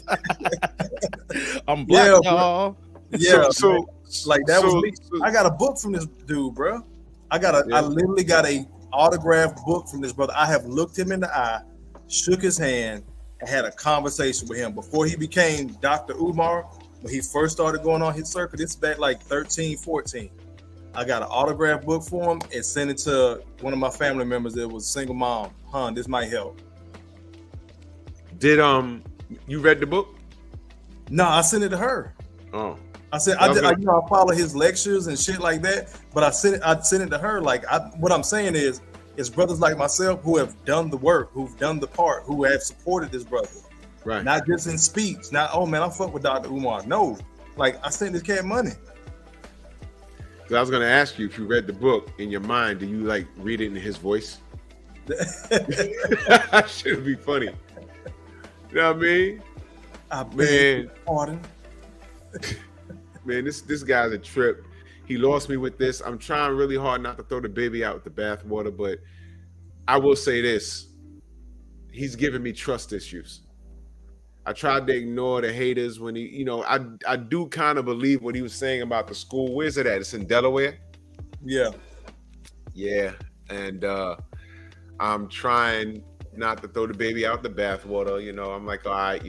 Speaker 10: I'm black, y'all.
Speaker 9: Yeah, so like that was me. I got a book from this dude, bro. I literally got a autographed book from this brother. I have looked him in the eye, shook his hand, and had a conversation with him before he became Dr. Umar. When he first started going on his circuit, it's back like 13, 14. I got an autograph book for him and sent it to one of my family members that was a single mom. This might help.
Speaker 1: Did you read the book?
Speaker 9: No, I sent it to her.
Speaker 1: Oh.
Speaker 9: I said I follow his lectures and shit like that, but I sent it to her. Like what I'm saying is brothers like myself who have done the work, who've done the part, who have supported this brother.
Speaker 1: Right.
Speaker 9: Not just in speech. Not, oh man, I fuck with Dr. Umar. No. Like I sent this cat money.
Speaker 1: I was gonna ask you if you read the book in your mind, do you like read it in his voice? That should be funny. You know what I mean? Man, this guy's a trip. He lost me with this. I'm trying really hard not to throw the baby out with the bathwater, but I will say this. He's giving me trust issues. I tried to ignore the haters when he, I do kind of believe what he was saying about the school. Where's it at? It's in Delaware?
Speaker 9: Yeah.
Speaker 1: Yeah. And I'm trying not to throw the baby out the bathwater. I'm like, all right,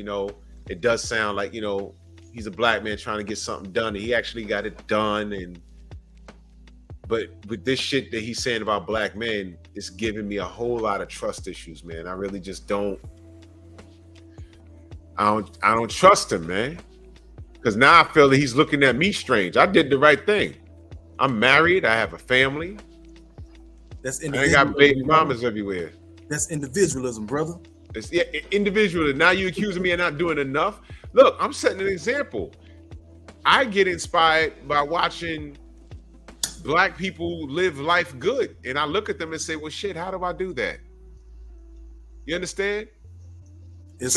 Speaker 1: it does sound like, he's a black man trying to get something done. And he actually got it done. But with this shit that he's saying about black men, it's giving me a whole lot of trust issues, man. I really just don't. I don't trust him, man. Because now I feel that he's looking at me strange. I did the right thing. I'm married. I have a family.
Speaker 9: That's
Speaker 1: I ain't got baby mamas everywhere.
Speaker 9: That's individualism, brother.
Speaker 1: It's individualism. Now you accusing me of not doing enough. Look, I'm setting an example. I get inspired by watching black people live life good. And I look at them and say, well, shit, how do I do that? You understand?
Speaker 9: It's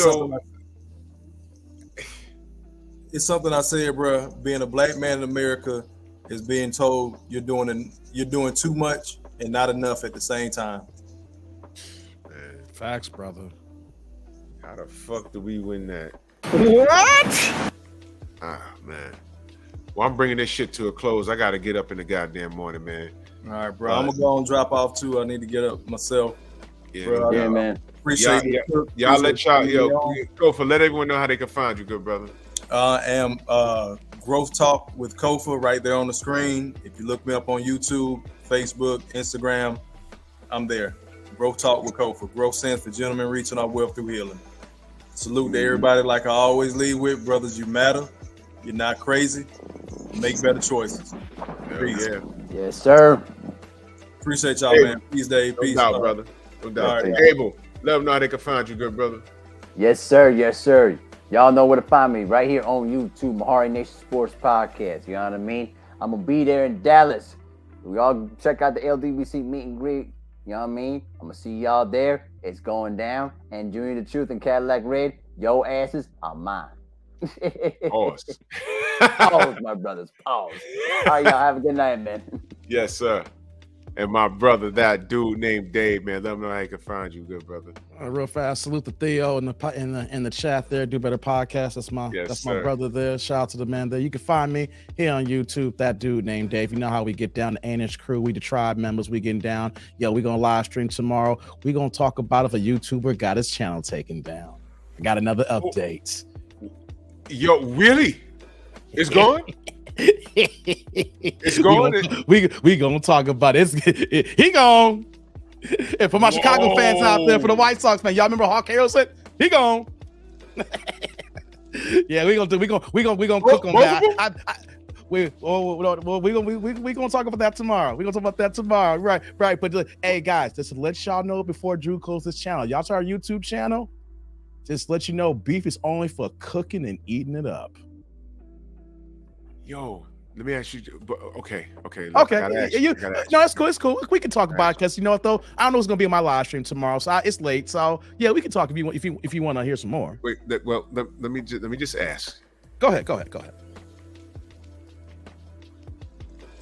Speaker 9: something I said, bro. Being a black man in America is being told you're doing too much and not enough at the same time.
Speaker 1: Man,
Speaker 10: facts, brother.
Speaker 1: How the fuck do we win that?
Speaker 10: What?
Speaker 1: Ah, man. Well, I'm bringing this shit to a close. I got to get up in the goddamn morning, man.
Speaker 9: All right, bro. I'm gonna go and drop off too. I need to get up myself.
Speaker 1: Yeah,
Speaker 9: bro,
Speaker 8: yeah, man.
Speaker 9: Appreciate it.
Speaker 1: Y'all let y'all, Kofa, let everyone know how they can find you, good brother.
Speaker 9: I am Growth Talk with Kofa right there on the screen. If you look me up on YouTube, Facebook, Instagram, I'm there. Growth Talk with Kofa. Growth stands for gentlemen reaching our wealth through healing. Salute to everybody. Like I always lead with, brothers, you matter. You're not crazy. Make better choices. Peace.
Speaker 1: Yeah.
Speaker 8: Yes, sir.
Speaker 9: Appreciate y'all, man. Peace, Dave. Peace,
Speaker 1: no doubt, brother. No doubt.
Speaker 9: All right.
Speaker 1: Gable, let them know how they can find you, good brother.
Speaker 8: Yes, sir. Yes, sir. Y'all know where to find me right here on YouTube, Mahari Nation Sports Podcast. You know what I mean? I'm going to be there in Dallas. We all check out the LDBC meet and greet. You know what I mean? I'm going to see y'all there. It's going down. And Junior the Truth and Cadillac Red, yo asses are mine.
Speaker 1: Pause.
Speaker 8: Pause, my brothers. Pause. All right, y'all. Have a good night, man.
Speaker 1: Yes, sir. And my brother, that dude named Dave, man, let them know how he can find you, good brother.
Speaker 10: Real fast, salute to Theo in the chat there. Do Better Podcast. That's my my brother there. Shout out to the man there. You can find me here on YouTube. That dude named Dave. You know how we get down. The Anish crew. We the tribe members. We getting down. Yo, we gonna live stream tomorrow. We gonna talk about if a YouTuber got his channel taken down. I got another update.
Speaker 1: Yo, really? It's gone? It's gone.
Speaker 10: We gonna talk about it. He gone. And for my Chicago fans out there, for the White Sox fans, y'all remember Hawk Harrelson? He gone. Yeah, we gonna cook on that. We gonna talk about that tomorrow. Right. But hey guys, just to let y'all know before Drew closes this channel, y'all to our YouTube channel. Just let you know, beef is only for cooking and eating it up.
Speaker 1: Yo, let me ask you. Okay.
Speaker 10: No, it's cool. It's cool. We can talk about it because you know what though, I don't know what's gonna be in my live stream tomorrow, so it's late. So yeah, we can talk if you want to hear some more.
Speaker 1: Wait, well, let me just ask.
Speaker 10: Go ahead.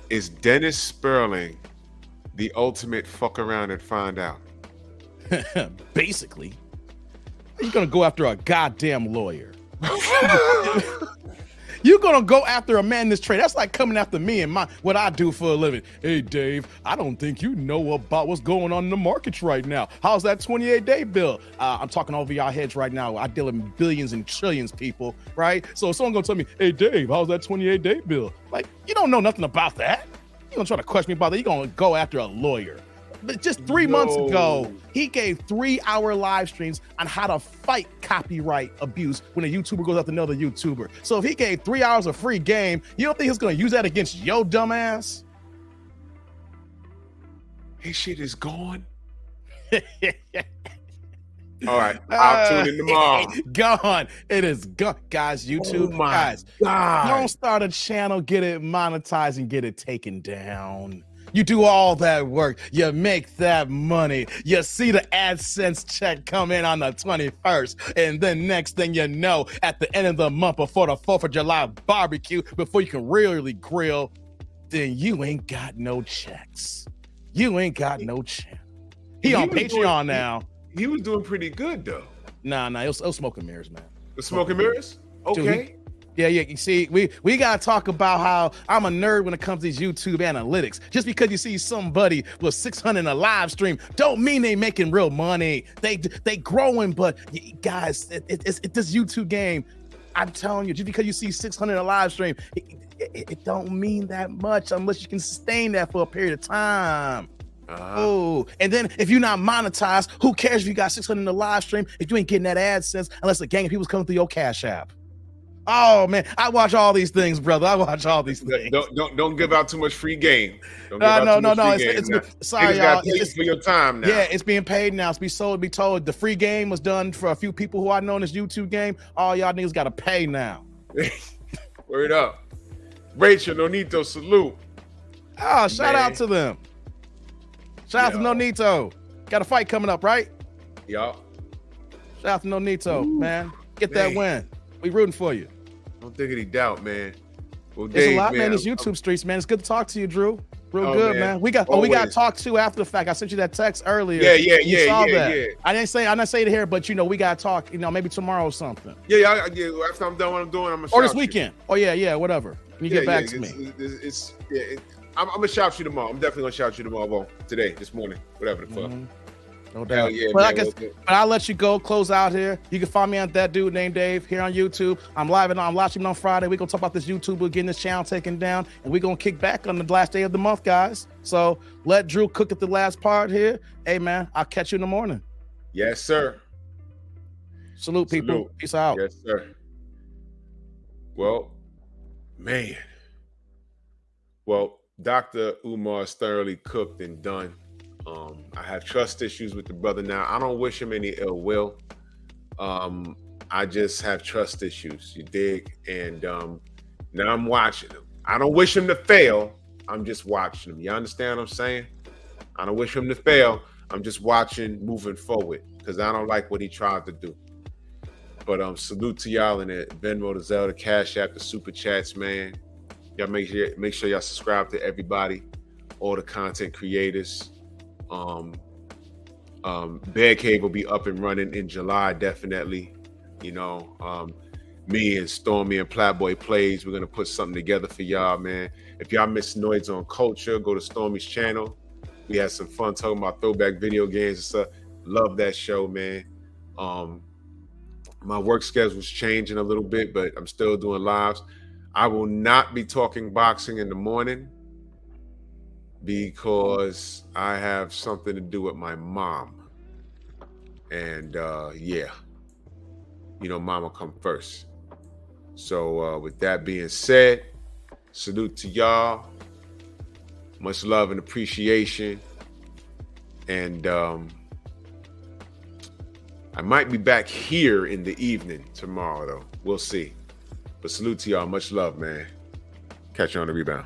Speaker 1: Is Dennis Sperling the ultimate fuck around and find out?
Speaker 10: Basically, you're gonna go after a goddamn lawyer. You're gonna go after a man in this trade. That's like coming after me and what I do for a living. Hey Dave, I don't think you know about what's going on in the markets right now. How's that 28-day bill? I'm talking over y'all heads right now. I deal in billions and trillions, people, right? So someone gonna tell me, hey Dave, how's that 28-day bill? Like, you don't know nothing about that. You gonna try to question me about that? You gonna go after a lawyer. But just 3 months ago, he gave 3-hour live streams on how to fight copyright abuse when a YouTuber goes after another YouTuber. So if he gave 3 hours of free game, you don't think he's going to use that against your dumb ass?
Speaker 1: His shit is gone. All right, I'll tune in tomorrow.
Speaker 10: Gone. It is gone. Guys, YouTube, guys, don't start a channel, get it monetized, and get it taken down. You do all that work. You make that money. You see the AdSense check come in on the 21st. And then next thing you know, at the end of the month before the 4th of July barbecue, before you can really grill, then you ain't got no checks. You ain't got no check. He on Patreon now.
Speaker 1: He was doing pretty good though.
Speaker 10: Nah, it was smoke and mirrors, man.
Speaker 1: The smoke and mirrors? Okay.
Speaker 10: Dude, yeah. You see, we gotta talk about how I'm a nerd when it comes to these YouTube analytics. Just because you see somebody with 600 in a live stream, don't mean they making real money. They growing, but guys, it's this YouTube game. I'm telling you, just because you see 600 in a live stream, it don't mean that much unless you can sustain that for a period of time. Oh, and then if you're not monetized, who cares if you got 600 in the live stream if you ain't getting that AdSense unless a gang of people's coming through your Cash App? Oh man, I watch all these things, brother. I watch all these things.
Speaker 1: Don't give out too much free game.
Speaker 10: No. Sorry, y'all.
Speaker 1: It's for your time now.
Speaker 10: Yeah, it's being paid now. It's be told the free game was done for a few people who I know in this YouTube game. All y'all niggas got to pay now.
Speaker 1: Word up, Rachel Nonito, salute.
Speaker 10: Oh, shout out to them. Shout out to Nonito. Got a fight coming up, right?
Speaker 1: Y'all.
Speaker 10: Shout out to Nonito, man. Get that win. We rooting for you.
Speaker 1: Don't think any doubt, man. Well,
Speaker 10: There's
Speaker 1: Dave,
Speaker 10: a lot, man. These YouTube streets, man. It's good to talk to you, Drew. Real
Speaker 1: Oh,
Speaker 10: good,
Speaker 1: man.
Speaker 10: We got to talk to after the fact. I sent you that text earlier.
Speaker 1: Yeah.
Speaker 10: You saw that. I didn't say it here, but we got to talk. Maybe tomorrow or something.
Speaker 1: Yeah. After I'm done what I'm doing, I'm gonna.
Speaker 10: Or this weekend. Oh yeah, whatever. When you get back to me.
Speaker 1: I'm gonna shout you tomorrow. I'm definitely gonna shout you tomorrow. Today, this morning, whatever the fuck.
Speaker 10: No doubt.
Speaker 1: Yeah,
Speaker 10: but
Speaker 1: man,
Speaker 10: but I'll let you go. Close out here. You can find me on That Dude Named Dave here on YouTube. I'm live streaming on Friday. We're gonna talk about this YouTuber getting this channel taken down, and we're gonna kick back on the last day of the month, guys. So let Drew cook at the last part here. Hey man, I'll catch you in the morning.
Speaker 1: Yes, sir.
Speaker 10: Salute, people.
Speaker 1: Salute.
Speaker 10: Peace out.
Speaker 1: Yes, sir. Well, man. Well, Dr. Umar is thoroughly cooked and done. I have trust issues with the brother now. I don't wish him any ill will. I just have trust issues, you dig? And now I'm watching him. I don't wish him to fail. I'm just watching him. You understand what I'm saying? I don't wish him to fail. I'm just watching moving forward because I don't like what he tried to do. But salute to y'all in the Venmo, the Zelda, Cash App, the Super Chats, man. Y'all make sure y'all subscribe to everybody, all the content creators. Bear Cave will be up and running in July, definitely. Me and Stormy and Platboy Plays, we're gonna put something together for y'all, man. If y'all miss Noids on Culture, go to Stormy's channel. We had some fun talking about throwback video games and stuff. Love that show, man. My work schedule's changing a little bit, but I'm still doing lives. I will not be talking boxing in the morning because I have something to do with my mom. And mama come first. So with that being said, salute to y'all. Much love and appreciation. And I might be back here in the evening tomorrow, though. We'll see. But salute to y'all. Much love, man. Catch you on the rebound.